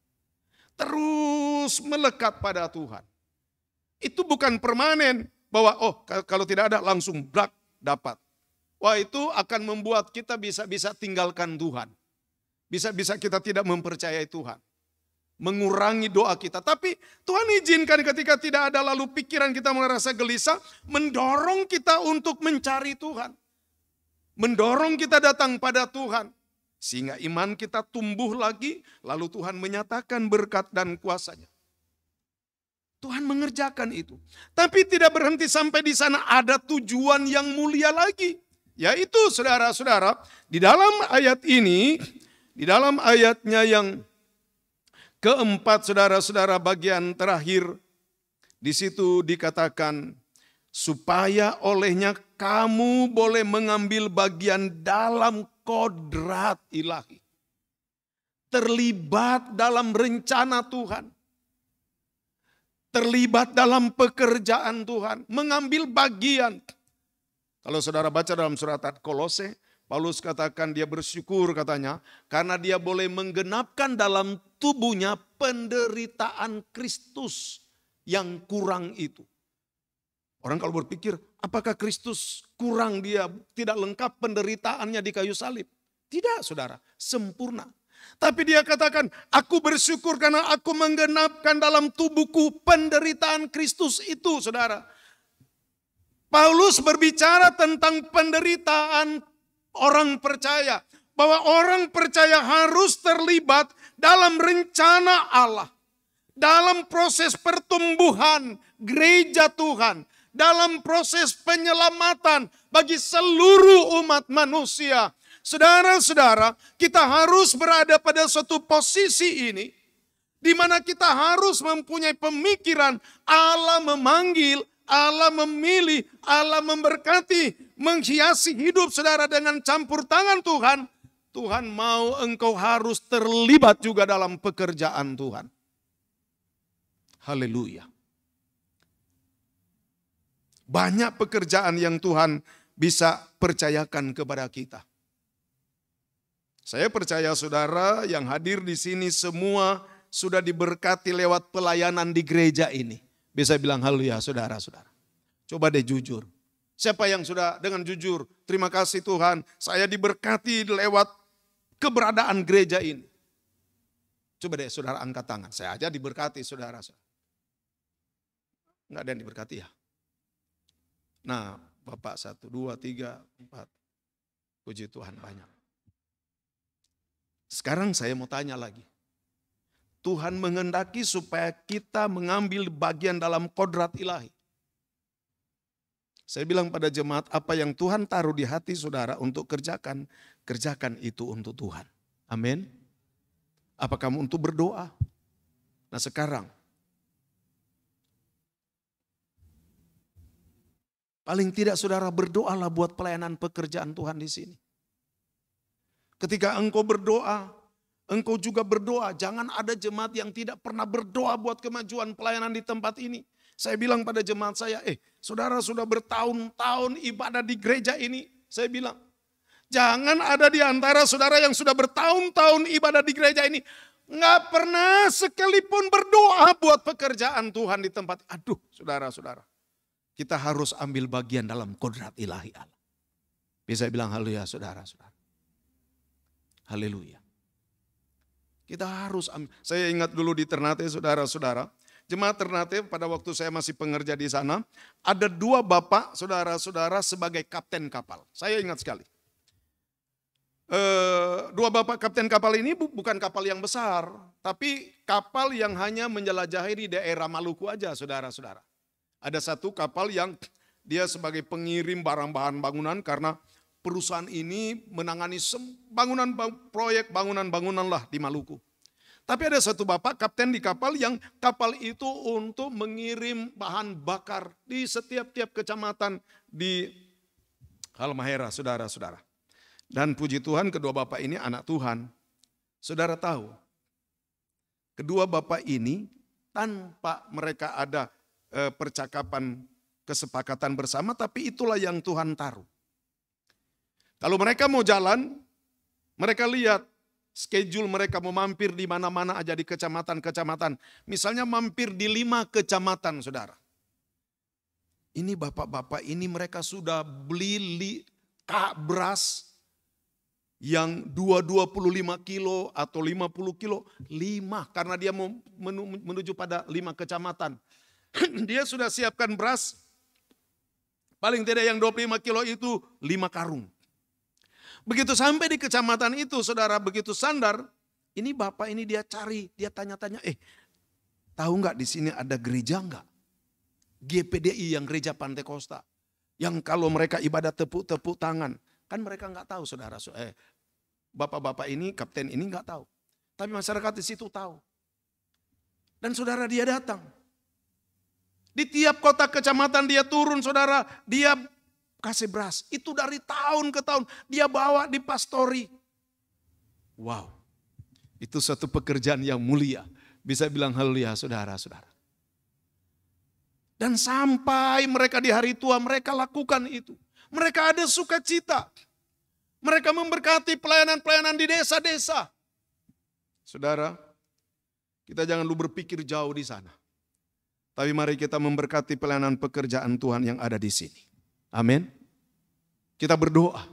Terus melekat pada Tuhan. Itu bukan permanen bahwa oh kalau tidak ada langsung brak dapat. Wah itu akan membuat kita bisa tinggalkan Tuhan. Bisa kita tidak mempercayai Tuhan. Mengurangi doa kita. Tapi Tuhan izinkan ketika tidak ada lalu pikiran kita merasa gelisah. Mendorong kita untuk mencari Tuhan. Mendorong kita datang pada Tuhan. Sehingga iman kita tumbuh lagi, lalu Tuhan menyatakan berkat dan kuasa-Nya. Tuhan mengerjakan itu. Tapi tidak berhenti sampai di sana, ada tujuan yang mulia lagi. Yaitu saudara-saudara, di dalam ayat ini, di dalam ayatnya yang keempat saudara-saudara bagian terakhir, di situ dikatakan, supaya olehnya kamu boleh mengambil bagian dalam kodrat ilahi. Terlibat dalam rencana Tuhan. Terlibat dalam pekerjaan Tuhan. Mengambil bagian. Kalau saudara baca dalam surat Kolose, Paulus katakan dia bersyukur katanya. Karena dia boleh menggenapkan dalam tubuhnya penderitaan Kristus yang kurang itu. Orang kalau berpikir, apakah Kristus kurang dia tidak lengkap penderitaannya di kayu salib? Tidak saudara, sempurna. Tapi dia katakan, aku bersyukur karena aku menggenapkan dalam tubuhku penderitaan Kristus itu saudara. Paulus berbicara tentang penderitaan orang percaya. Bahwa orang percaya harus terlibat dalam rencana Allah. Dalam proses pertumbuhan gereja Tuhan. Dalam proses penyelamatan bagi seluruh umat manusia. Saudara-saudara, kita harus berada pada suatu posisi ini. Di mana kita harus mempunyai pemikiran Allah memanggil, Allah memilih, Allah memberkati, menghiasi hidup saudara dengan campur tangan Tuhan. Tuhan mau engkau harus terlibat juga dalam pekerjaan Tuhan. Haleluya. Banyak pekerjaan yang Tuhan bisa percayakan kepada kita. Saya percaya saudara yang hadir di sini semua sudah diberkati lewat pelayanan di gereja ini. Bisa bilang haleluya saudara-saudara. Coba deh jujur. Siapa yang sudah dengan jujur, terima kasih Tuhan, saya diberkati lewat keberadaan gereja ini. Coba deh saudara angkat tangan, saya aja diberkati saudara. Enggak ada yang diberkati ya? Nah, Bapak 1, 2, 3, 4. Puji Tuhan banyak. Sekarang saya mau tanya lagi. Tuhan menghendaki supaya kita mengambil bagian dalam kodrat ilahi. Saya bilang pada jemaat, apa yang Tuhan taruh di hati saudara untuk kerjakan, kerjakan itu untuk Tuhan. Amin. Apa kamu untuk berdoa? Nah sekarang, paling tidak saudara berdoalah buat pelayanan pekerjaan Tuhan di sini. Ketika engkau berdoa, engkau juga berdoa. Jangan ada jemaat yang tidak pernah berdoa buat kemajuan pelayanan di tempat ini. Saya bilang pada jemaat saya, saudara sudah bertahun-tahun ibadah di gereja ini. Saya bilang, jangan ada di antara saudara yang sudah bertahun-tahun ibadah di gereja ini. Nggak pernah sekalipun berdoa buat pekerjaan Tuhan di tempat. Aduh saudara-saudara. Kita harus ambil bagian dalam kodrat ilahi Allah. Bisa bilang haleluya saudara-saudara. Haleluya. Kita harus ambil. Saya ingat dulu di Ternate saudara-saudara. Jemaat Ternate pada waktu saya masih pengerja di sana. Ada 2 bapak saudara-saudara sebagai kapten kapal. Saya ingat sekali. 2 bapak kapten kapal ini bukan kapal yang besar. Tapi kapal yang hanya menjelajahi di daerah Maluku aja saudara-saudara. Ada 1 kapal yang dia sebagai pengirim barang-bahan bangunan karena perusahaan ini menangani proyek bangunan-bangunan lah di Maluku. Tapi ada 1 bapak kapten di kapal yang kapal itu untuk mengirim bahan bakar di setiap-tiap kecamatan di Halmahera saudara-saudara. Dan puji Tuhan kedua bapak ini anak Tuhan. Saudara tahu, kedua bapak ini tanpa mereka ada percakapan kesepakatan bersama, tapi itulah yang Tuhan taruh. Kalau mereka mau jalan, mereka lihat schedule mereka mau mampir di mana-mana aja di kecamatan-kecamatan. Misalnya mampir di 5 kecamatan saudara. Ini bapak-bapak ini mereka sudah beli beras yang 25 kilo atau 50 kilo. 5 karena dia mau menuju pada 5 kecamatan. Dia sudah siapkan beras, paling tidak yang 25 kilo itu 5 karung. Begitu sampai di kecamatan itu saudara, begitu sandar, ini bapak ini dia cari, dia tanya-tanya, tahu nggak di sini ada gereja nggak? GPDI yang gereja Pantai Kosta. Yang kalau mereka ibadah tepuk-tepuk tangan. Kan mereka nggak tahu saudara. Bapak-bapak ini, kapten ini nggak tahu. Tapi masyarakat di situ tahu. Dan saudara dia datang. Di tiap kota kecamatan dia turun saudara, dia kasih beras. Itu dari tahun ke tahun dia bawa di pastori. Wow, itu satu pekerjaan yang mulia. Bisa bilang haleluya saudara-saudara. Dan sampai mereka di hari tua mereka lakukan itu. Mereka ada sukacita. Mereka memberkati pelayanan-pelayanan di desa-desa. Saudara, kita jangan lu berpikir jauh di sana. Tapi mari kita memberkati pelayanan pekerjaan Tuhan yang ada di sini. Amin. Kita berdoa.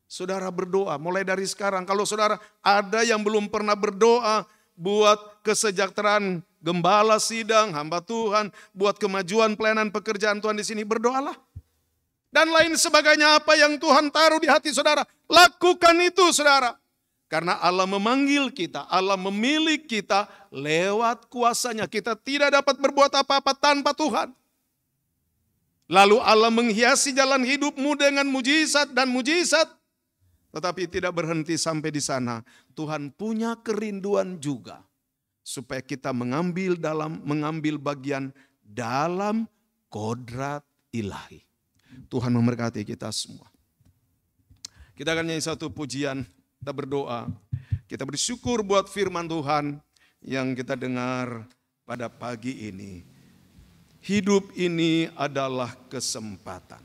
Saudara berdoa mulai dari sekarang. Kalau saudara ada yang belum pernah berdoa buat kesejahteraan gembala sidang, hamba Tuhan, buat kemajuan pelayanan pekerjaan Tuhan di sini, berdoalah. Dan lain sebagainya apa yang Tuhan taruh di hati saudara, lakukan itu saudara. Karena Allah memanggil kita, Allah memilih kita lewat kuasanya. Kita tidak dapat berbuat apa-apa tanpa Tuhan. Lalu Allah menghiasi jalan hidupmu dengan mujizat dan mujizat. Tetapi tidak berhenti sampai di sana. Tuhan punya kerinduan juga. Supaya kita mengambil bagian dalam kodrat ilahi. Tuhan memberkati kita semua. Kita akan nyanyi satu pujian. Kita berdoa, kita bersyukur buat firman Tuhan yang kita dengar pada pagi ini. Hidup ini adalah kesempatan.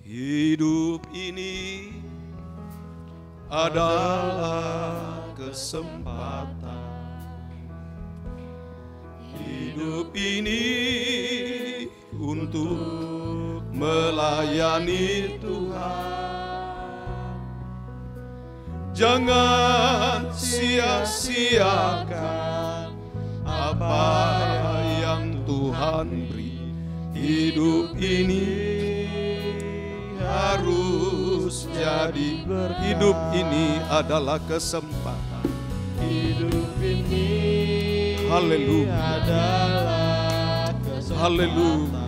Hidup ini adalah kesempatan. Hidup ini untuk melayani Tuhan. Jangan sia-siakan apa yang Tuhan beri. Hidup ini harus jadi hidup ini adalah kesempatan. Hidup ini haleluya adalah kesempatan. Haleluya.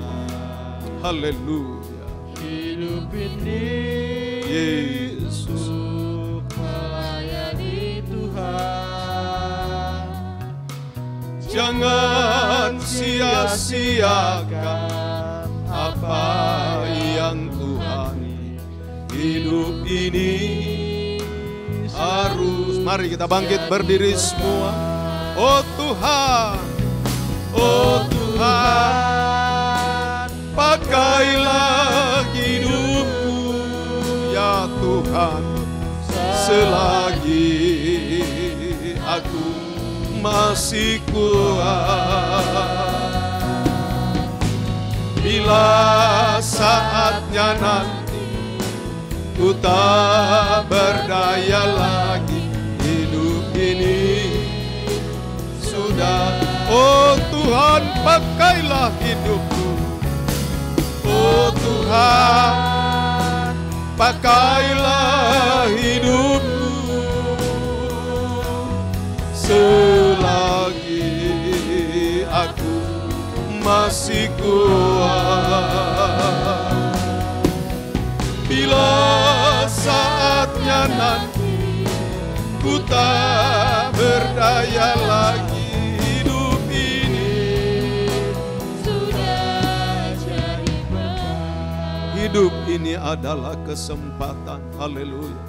Haleluya. Hidup ini Yesus melayani Tuhan. Jangan sia-siakan apa yang Tuhan. Hidup ini harus. Mari kita bangkit berdiri semua. Oh Tuhan, oh Tuhan, pakailah hidupku ya Tuhan, selagi aku masih kuat. Bila saatnya nanti ku tak berdaya lagi, hidup ini sudah. Oh Tuhan, pakailah hidupku. Oh Tuhan, pakailah hidupku selagi aku masih kuat. Bila saatnya nanti ku tak berdaya lagi, hidup ini sudah jadi berat. Hidup ini adalah kesempatan. Haleluya.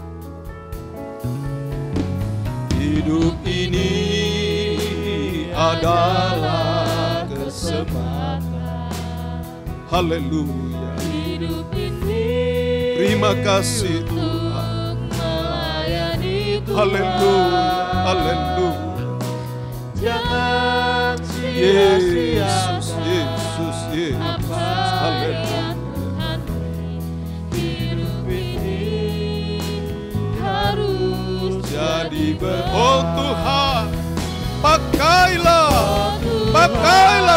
Hidup ini adalah kesempatan. Haleluya. Hidup ini, terima kasih Tuhan. Haleluya, haleluya. Jangan sia-siakan Yesus, haleluya. Hidup ini harus jadi oh Tuhan, pakailah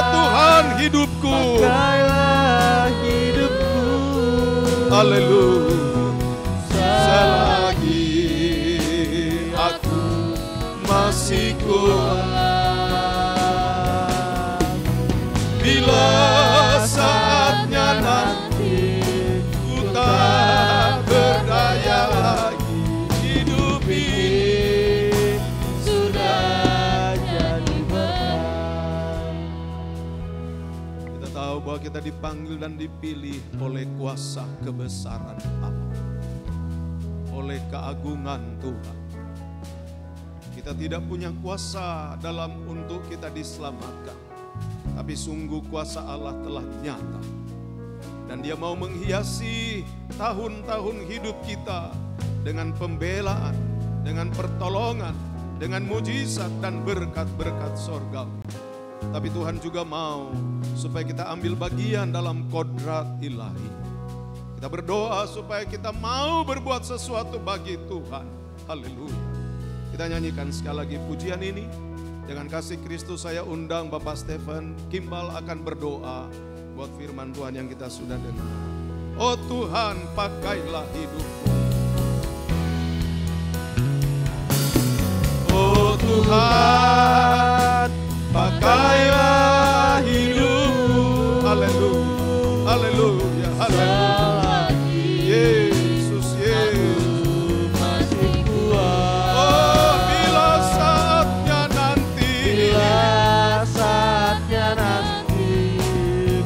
Tuhan hidupku. Pakailah hidupku. Haleluya. Selagi aku masih kuat. Bila saatnya nanti ku tak berdaya lagi, hidup ini sudah jadi berat. Kita tahu bahwa kita dipanggil dan dipilih oleh kuasa kebesaran Allah, oleh keagungan Tuhan. Kita tidak punya kuasa dalam untuk kita diselamatkan, tapi sungguh kuasa Allah telah nyata. Dan Dia mau menghiasi tahun-tahun hidup kita dengan pembelaan, dengan pertolongan, dengan mujizat dan berkat-berkat sorgawi. Tapi Tuhan juga mau supaya kita ambil bagian dalam kodrat ilahi. Kita berdoa supaya kita mau berbuat sesuatu bagi Tuhan. Haleluya. Kita nyanyikan sekali lagi pujian ini. Dengan kasih Kristus saya undang Bapak Stephen Kimbal akan berdoa buat firman Tuhan yang kita sudah dengar. Oh Tuhan, pakailah hidupku. Oh Tuhan, pakailah hidupku. Haleluya, haleluya, haleluya. Yesus, Yesus masih kuat. Oh, bila saatnya nanti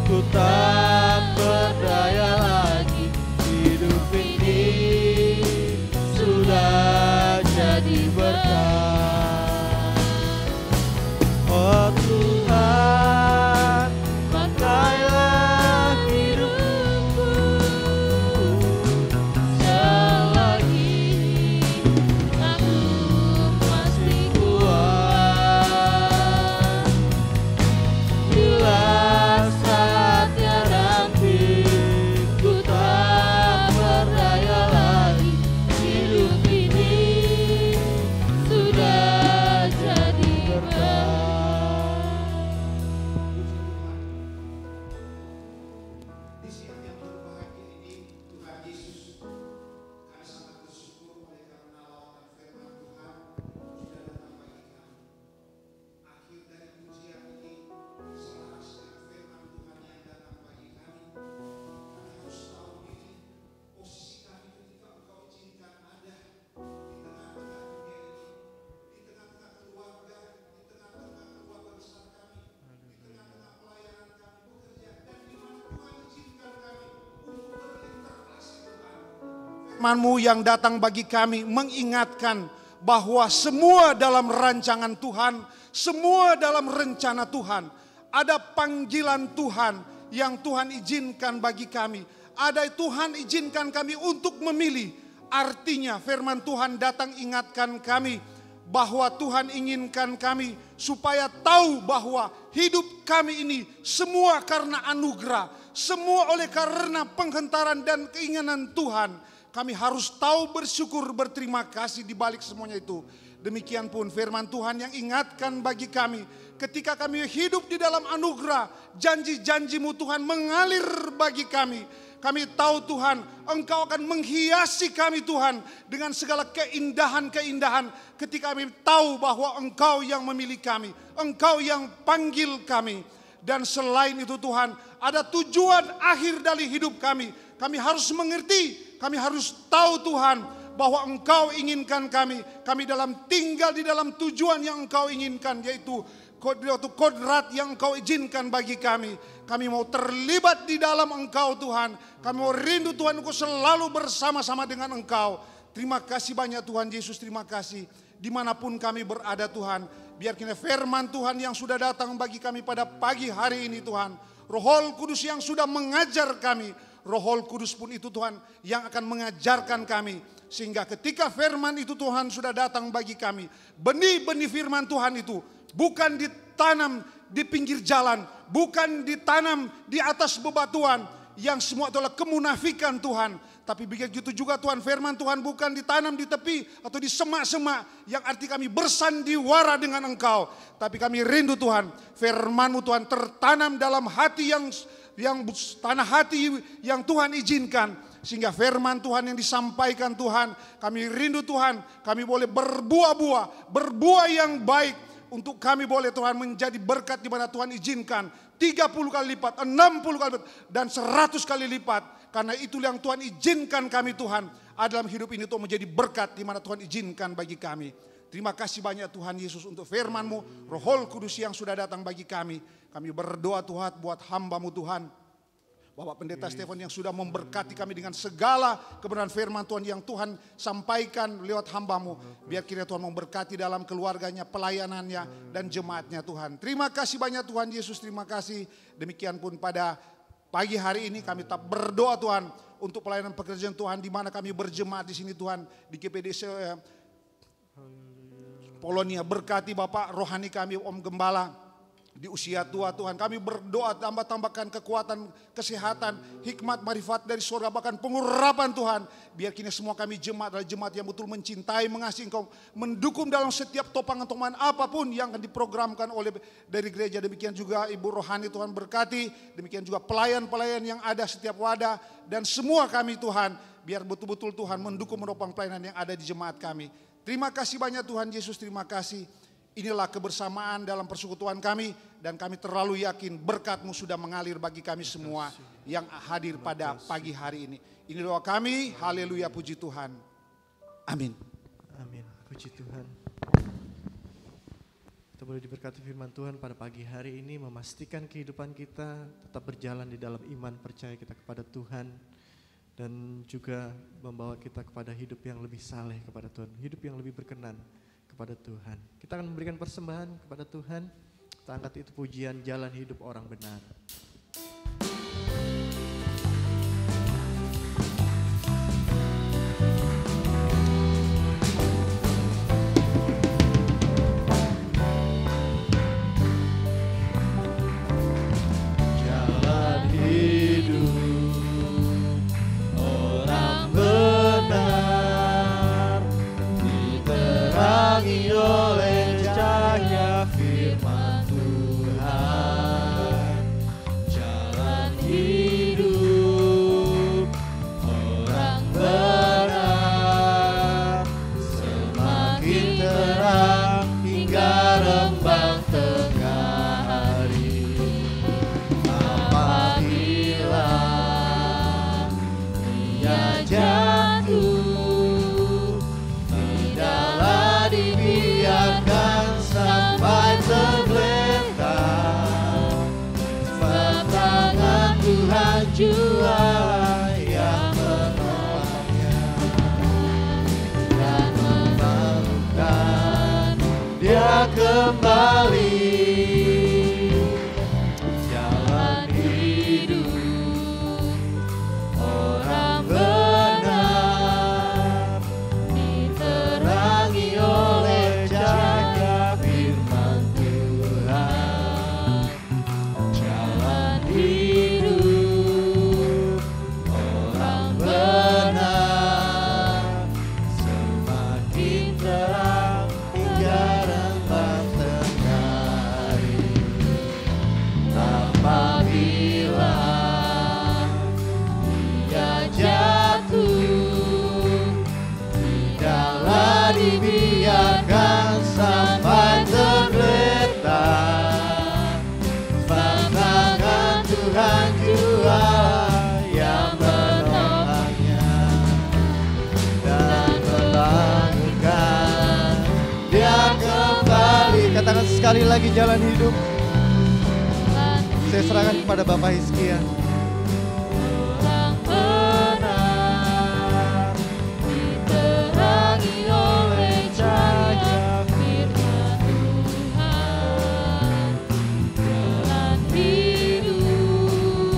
ku tak berdaya lagi, hidup ini sudah jadi berkat. firman-Mu yang datang bagi kami mengingatkan bahwa semua dalam rancangan Tuhan, semua dalam rencana Tuhan. Ada panggilan Tuhan yang Tuhan izinkan bagi kami. Ada Tuhan izinkan kami untuk memilih. Artinya firman Tuhan datang ingatkan kami bahwa Tuhan inginkan kami supaya tahu bahwa hidup kami ini semua karena anugerah, semua oleh karena penghentaran dan keinginan Tuhan. Kami harus tahu bersyukur, berterima kasih di balik semuanya itu. Demikian pun firman Tuhan yang ingatkan bagi kami, ketika kami hidup di dalam anugerah, janji-janji-Mu Tuhan mengalir bagi kami. Kami tahu Tuhan, Engkau akan menghiasi kami Tuhan dengan segala keindahan-keindahan ketika kami tahu bahwa Engkau yang memilih kami, Engkau yang panggil kami. Dan selain itu Tuhan, ada tujuan akhir dari hidup kami. Kami harus mengerti, kami harus tahu Tuhan bahwa Engkau inginkan kami dalam tinggal di dalam tujuan yang Engkau inginkan, yaitu kodrat yang Engkau izinkan bagi kami. Kami mau terlibat di dalam Engkau Tuhan. Kami mau rindu Tuhan, Engkau selalu bersama-sama dengan Engkau. Terima kasih banyak Tuhan Yesus, terima kasih. Dimanapun kami berada Tuhan, biar kiranya firman Tuhan yang sudah datang bagi kami pada pagi hari ini Tuhan. Roh Kudus yang sudah mengajar kami. Roh Kudus pun itu Tuhan yang akan mengajarkan kami. Sehingga ketika firman itu Tuhan sudah datang bagi kami, benih-benih firman Tuhan itu bukan ditanam di pinggir jalan, bukan ditanam di atas bebatuan yang semua adalah kemunafikan Tuhan. Tapi begitu juga Tuhan, firman Tuhan bukan ditanam di tepi atau di semak-semak yang arti kami bersandiwara dengan Engkau. Tapi kami rindu Tuhan, firman-Mu Tuhan tertanam dalam hati yang tanah hati yang Tuhan izinkan. Sehingga firman Tuhan yang disampaikan Tuhan, kami rindu Tuhan, kami boleh berbuah yang baik. Untuk kami boleh Tuhan menjadi berkat di mana Tuhan izinkan 30 kali lipat, 60 kali lipat, dan 100 kali lipat. Karena itu yang Tuhan izinkan kami Tuhan dalam hidup ini untuk menjadi berkat di mana Tuhan izinkan bagi kami. Terima kasih banyak Tuhan Yesus untuk firman-Mu, Roh Kudus yang sudah datang bagi kami. Kami berdoa Tuhan buat hamba-Mu Tuhan. Bapak Pendeta Stefan yang sudah memberkati kami dengan segala kebenaran firman Tuhan yang Tuhan sampaikan lewat hamba-Mu. Biar kiranya Tuhan memberkati dalam keluarganya, pelayanannya, dan jemaatnya Tuhan. Terima kasih banyak Tuhan Yesus, terima kasih. Demikian pun pada pagi hari ini kami tetap berdoa Tuhan untuk pelayanan pekerjaan Tuhan di mana kami berjemaat di sini Tuhan. Di GPDC Polonia, berkati Bapak rohani kami Om Gembala. Di usia tua Tuhan kami berdoa tambahkan kekuatan, kesehatan, hikmat, marifat dari surga, bahkan pengurapan Tuhan. Biar kini semua kami jemaat adalah jemaat yang betul mencintai, mengasihi Engkau, mendukung dalam setiap topangan-topangan apapun yang akan diprogramkan oleh dari gereja. Demikian juga Ibu Rohani Tuhan berkati, demikian juga pelayan-pelayan yang ada setiap wadah, dan semua kami Tuhan, biar betul-betul Tuhan mendukung menopang pelayanan yang ada di jemaat kami. Terima kasih banyak Tuhan Yesus, terima kasih. Inilah kebersamaan dalam persekutuan kami, dan kami terlalu yakin berkat-Mu sudah mengalir bagi kami semua yang hadir pada pagi hari ini. Ini doa kami, haleluya, puji Tuhan. Amin. Amin, puji Tuhan. Kita boleh diberkati firman Tuhan pada pagi hari ini, memastikan kehidupan kita tetap berjalan di dalam iman percaya kita kepada Tuhan, dan juga membawa kita kepada hidup yang lebih saleh kepada Tuhan, hidup yang lebih berkenan kepada Tuhan. Kita akan memberikan persembahan kepada Tuhan. Kita angkat itu pujian jalan hidup orang benar. Jalan hidup orang benar diterangi oleh cahaya firman Tuhan. Jalan hidup orang benar semakin terang hingga rembang tengah hari. Apabila ia jatuh, tidaklah dibiarkan kembali. Jalan hidup orang benar diterangi oleh cahaya firman Tuhan. Jalan hidup orang benar semakin terang hingga remang tengah hari. Apabila dia jatuh, tidaklah dibiarkan sampai tergeletak. Sebab tangan Tuhan jua yang menolongnya dan membangunkan dia kembali. Katakan sekali lagi, jalan hidup. Saya serahkan kepada Bapak Hizkia. Orang benar diterangi oleh cahaya firman Tuhan. Jalan hidup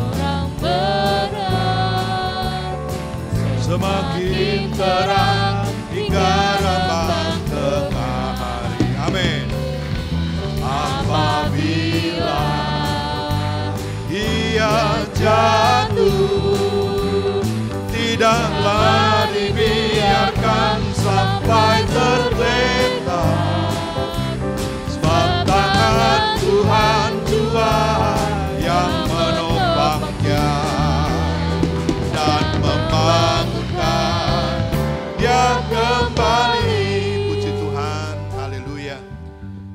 orang benar semakin terang hingga remang tengah hari. Amin. Apabila ia jatuh, tidaklah dibiarkan sampai tergeletak. Sebab tangan Tuhan jua yang menopangnya dan membangunkan dia kembali. Puji Tuhan, haleluya.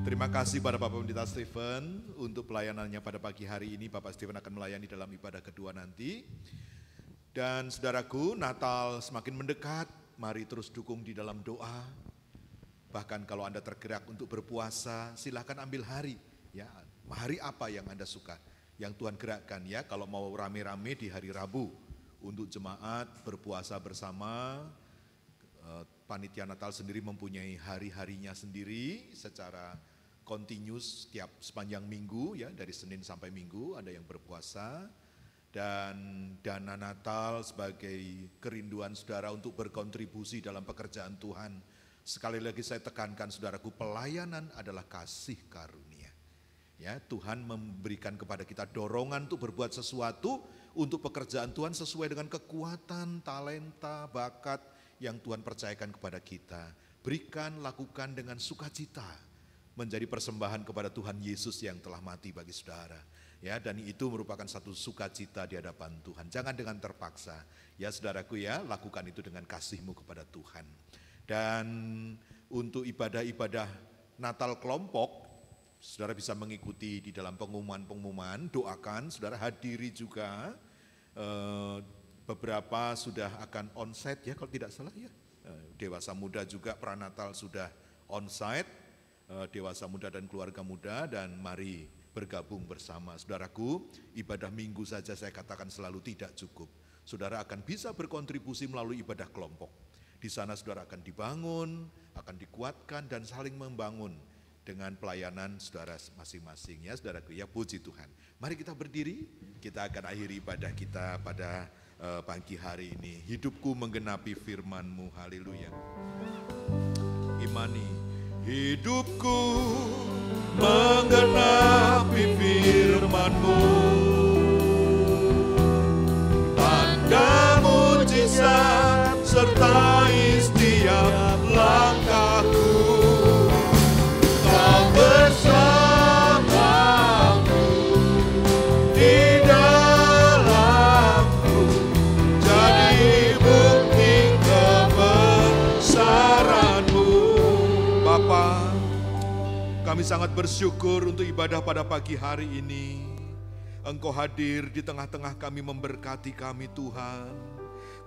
Terima kasih pada Bapak Pendeta Stephen untuk pelayanannya pada pagi hari ini. Bapak Stephen akan melayani dalam ibadah kedua nanti. Dan saudaraku, Natal semakin mendekat, mari terus dukung di dalam doa. Bahkan kalau Anda tergerak untuk berpuasa, silahkan ambil hari. Ya, hari apa yang Anda suka, yang Tuhan gerakkan ya. Kalau mau rame-rame di hari Rabu untuk jemaat berpuasa bersama, panitia Natal sendiri mempunyai hari-harinya sendiri secara continuous sepanjang minggu ya, dari Senin sampai Minggu ada yang berpuasa. Dan dana Natal sebagai kerinduan saudara untuk berkontribusi dalam pekerjaan Tuhan. Sekali lagi saya tekankan saudaraku, pelayanan adalah kasih karunia. Ya, Tuhan memberikan kepada kita dorongan untuk berbuat sesuatu untuk pekerjaan Tuhan sesuai dengan kekuatan, talenta, bakat yang Tuhan percayakan kepada kita. Berikan, lakukan dengan sukacita, menjadi persembahan kepada Tuhan Yesus yang telah mati bagi saudara. Ya, dan itu merupakan satu sukacita di hadapan Tuhan. Jangan dengan terpaksa. Ya saudaraku ya, lakukan itu dengan kasihmu kepada Tuhan. Dan untuk ibadah-ibadah Natal kelompok, saudara bisa mengikuti di dalam pengumuman-pengumuman, doakan, saudara hadiri juga. Beberapa sudah akan onsite ya kalau tidak salah ya. Dewasa muda juga pranatal sudah onsite, dewasa muda dan keluarga muda, dan mari bergabung bersama. Saudaraku, ibadah minggu saja saya katakan selalu tidak cukup. Saudara akan bisa berkontribusi melalui ibadah kelompok. Di sana saudara akan dibangun, akan dikuatkan dan saling membangun dengan pelayanan saudara masing-masing ya saudaraku ya, puji Tuhan. Mari kita berdiri, kita akan akhiri ibadah kita pada pagi hari ini. Hidupku menggenapi firman-Mu, haleluya. Imani, hidupku menggenapi firman-Mu, tanda mujizat sertai setiap langkahku. Kau bersamaku di dalamku, jadi bukti kebesaran-Mu. Bapa, kami sangat bersyukur untuk ibadah pada pagi hari ini. Engkau hadir di tengah-tengah kami, memberkati kami Tuhan.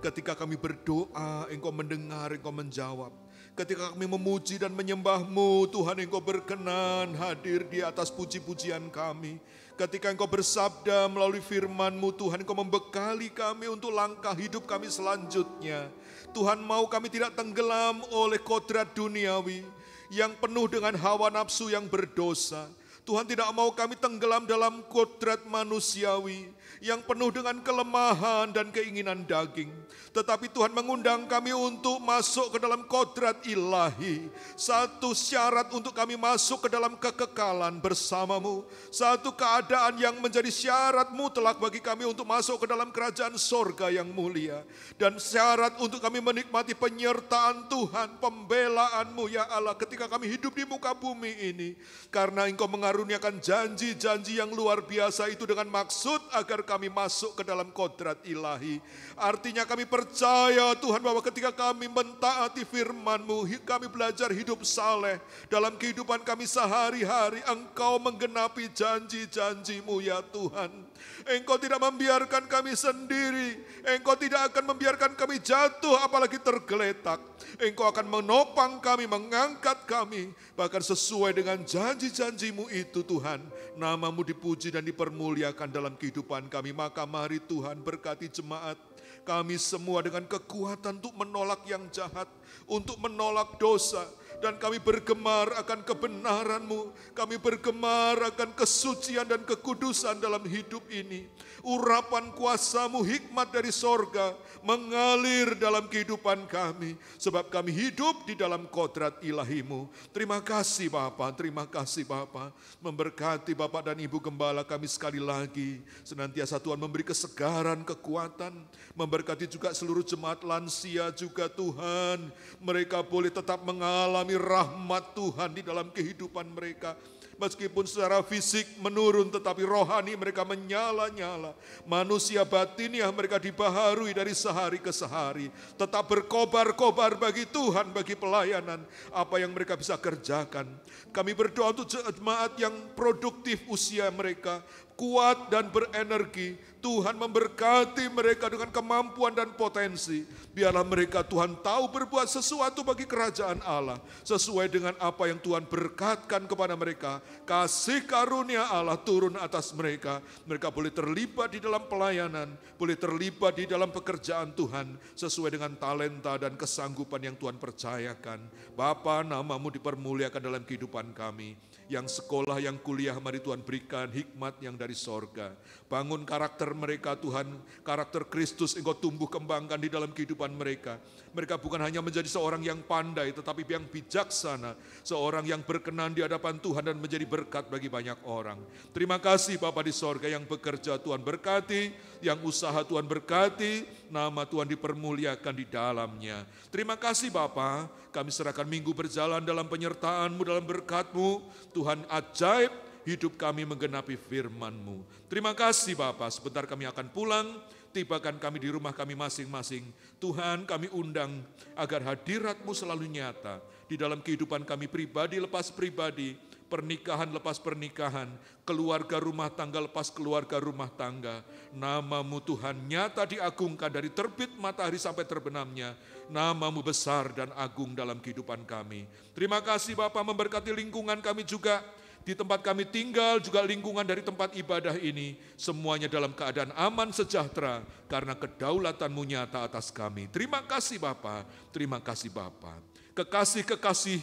Ketika kami berdoa, Engkau mendengar, Engkau menjawab. Ketika kami memuji dan menyembah-Mu, Tuhan, Engkau berkenan hadir di atas puji-pujian kami. Ketika Engkau bersabda melalui firman-Mu, Tuhan, Engkau membekali kami untuk langkah hidup kami selanjutnya. Tuhan, mau kami tidak tenggelam oleh kodrat duniawi yang penuh dengan hawa nafsu yang berdosa. Tuhan, tidak mau kami tenggelam dalam kodrat manusiawi yang penuh dengan kelemahan dan keinginan daging. Tetapi Tuhan mengundang kami untuk masuk ke dalam kodrat ilahi. Satu syarat untuk kami masuk ke dalam kekekalan bersama-Mu. Satu keadaan yang menjadi syarat mutlak bagi kami untuk masuk ke dalam kerajaan sorga yang mulia. Dan syarat untuk kami menikmati penyertaan Tuhan, pembelaan-Mu ya Allah ketika kami hidup di muka bumi ini. Karena Engkau mengaruniakan janji-janji yang luar biasa itu dengan maksud agar kami masuk ke dalam kodrat ilahi. Artinya kami percaya Tuhan bahwa ketika kami mentaati firman-Mu, kami belajar hidup saleh dalam kehidupan kami sehari-hari. Engkau menggenapi janji-janji-Mu ya Tuhan. Engkau tidak membiarkan kami sendiri. Engkau tidak akan membiarkan kami jatuh apalagi tergeletak. Engkau akan menopang kami, mengangkat kami. Bahkan sesuai dengan janji-janji-Mu itu Tuhan. Nama-Mu dipuji dan dipermuliakan dalam kehidupan kami. Maka mari Tuhan berkati jemaat kami semua dengan kekuatan untuk menolak yang jahat, untuk menolak dosa. Dan kami bergemar akan kebenaran-Mu, kami bergemar akan kesucian dan kekudusan dalam hidup ini. Urapan kuasa-Mu, hikmat dari sorga mengalir dalam kehidupan kami. Sebab kami hidup di dalam kodrat ilahi-Mu. Terima kasih Bapa, terima kasih Bapa. Memberkati Bapak dan Ibu Gembala kami sekali lagi. Senantiasa Tuhan memberi kesegaran, kekuatan. Memberkati juga seluruh jemaat lansia juga Tuhan. Mereka boleh tetap mengalami rahmat Tuhan di dalam kehidupan mereka. Meskipun secara fisik menurun tetapi rohani mereka menyala-nyala. Manusia batiniah mereka dibaharui dari sehari ke sehari. Tetap berkobar-kobar bagi Tuhan, bagi pelayanan. Apa yang mereka bisa kerjakan. Kami berdoa untuk jemaat yang produktif usia mereka. Kuat dan berenergi. Tuhan memberkati mereka dengan kemampuan dan potensi. Biarlah mereka Tuhan tahu berbuat sesuatu bagi kerajaan Allah. Sesuai dengan apa yang Tuhan berkatkan kepada mereka. Kasih karunia Allah turun atas mereka. Mereka boleh terlibat di dalam pelayanan. Boleh terlibat di dalam pekerjaan Tuhan. Sesuai dengan talenta dan kesanggupan yang Tuhan percayakan. Bapa, nama-Mu dipermuliakan dalam kehidupan kami. Yang sekolah, yang kuliah, mari Tuhan berikan hikmat yang dari sorga. Bangun karakter mereka Tuhan, karakter Kristus Engkau tumbuh kembangkan di dalam kehidupan mereka. Mereka bukan hanya menjadi seorang yang pandai, tetapi yang bijaksana. Seorang yang berkenan di hadapan Tuhan dan menjadi berkat bagi banyak orang. Terima kasih Bapa di sorga, yang bekerja Tuhan berkati, yang usaha Tuhan berkati, nama Tuhan dipermuliakan di dalamnya. Terima kasih Bapa, kami serahkan minggu berjalan dalam penyertaan-Mu, dalam berkat-Mu. Tuhan ajaib, hidup kami menggenapi firman-Mu. Terima kasih Bapa, sebentar kami akan pulang, tibakan kami di rumah kami masing-masing. Tuhan, kami undang agar hadirat-Mu selalu nyata di dalam kehidupan kami pribadi lepas pribadi, pernikahan lepas pernikahan, keluarga rumah tangga lepas keluarga rumah tangga. Nama-Mu Tuhan nyata diagungkan dari terbit matahari sampai terbenamnya. Nama-Mu besar dan agung dalam kehidupan kami. Terima kasih Bapa, memberkati lingkungan kami juga. Di tempat kami tinggal, juga lingkungan dari tempat ibadah ini. Semuanya dalam keadaan aman sejahtera, karena kedaulatan-Mu nyata atas kami. Terima kasih Bapa, terima kasih Bapa. Kekasih-kekasih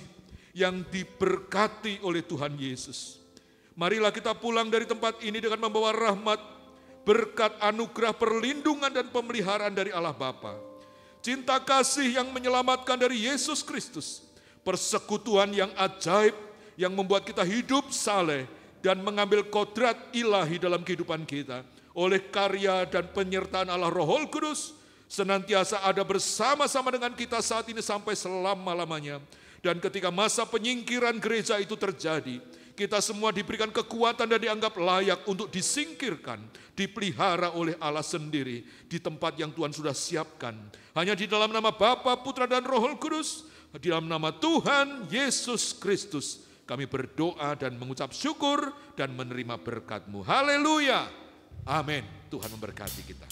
yang diberkati oleh Tuhan Yesus. Marilah kita pulang dari tempat ini dengan membawa rahmat, berkat, anugerah, perlindungan dan pemeliharaan dari Allah Bapa. Cinta kasih yang menyelamatkan dari Yesus Kristus. Persekutuan yang ajaib yang membuat kita hidup saleh dan mengambil kodrat ilahi dalam kehidupan kita. Oleh karya dan penyertaan Allah Roh Kudus, senantiasa ada bersama-sama dengan kita saat ini sampai selama-lamanya. Dan ketika masa penyingkiran gereja itu terjadi, kita semua diberikan kekuatan dan dianggap layak untuk disingkirkan, dipelihara oleh Allah sendiri di tempat yang Tuhan sudah siapkan. Hanya di dalam nama Bapa, Putra dan Roh Kudus, di dalam nama Tuhan Yesus Kristus, kami berdoa dan mengucap syukur dan menerima berkat-Mu. Haleluya. Amin. Tuhan memberkati kita.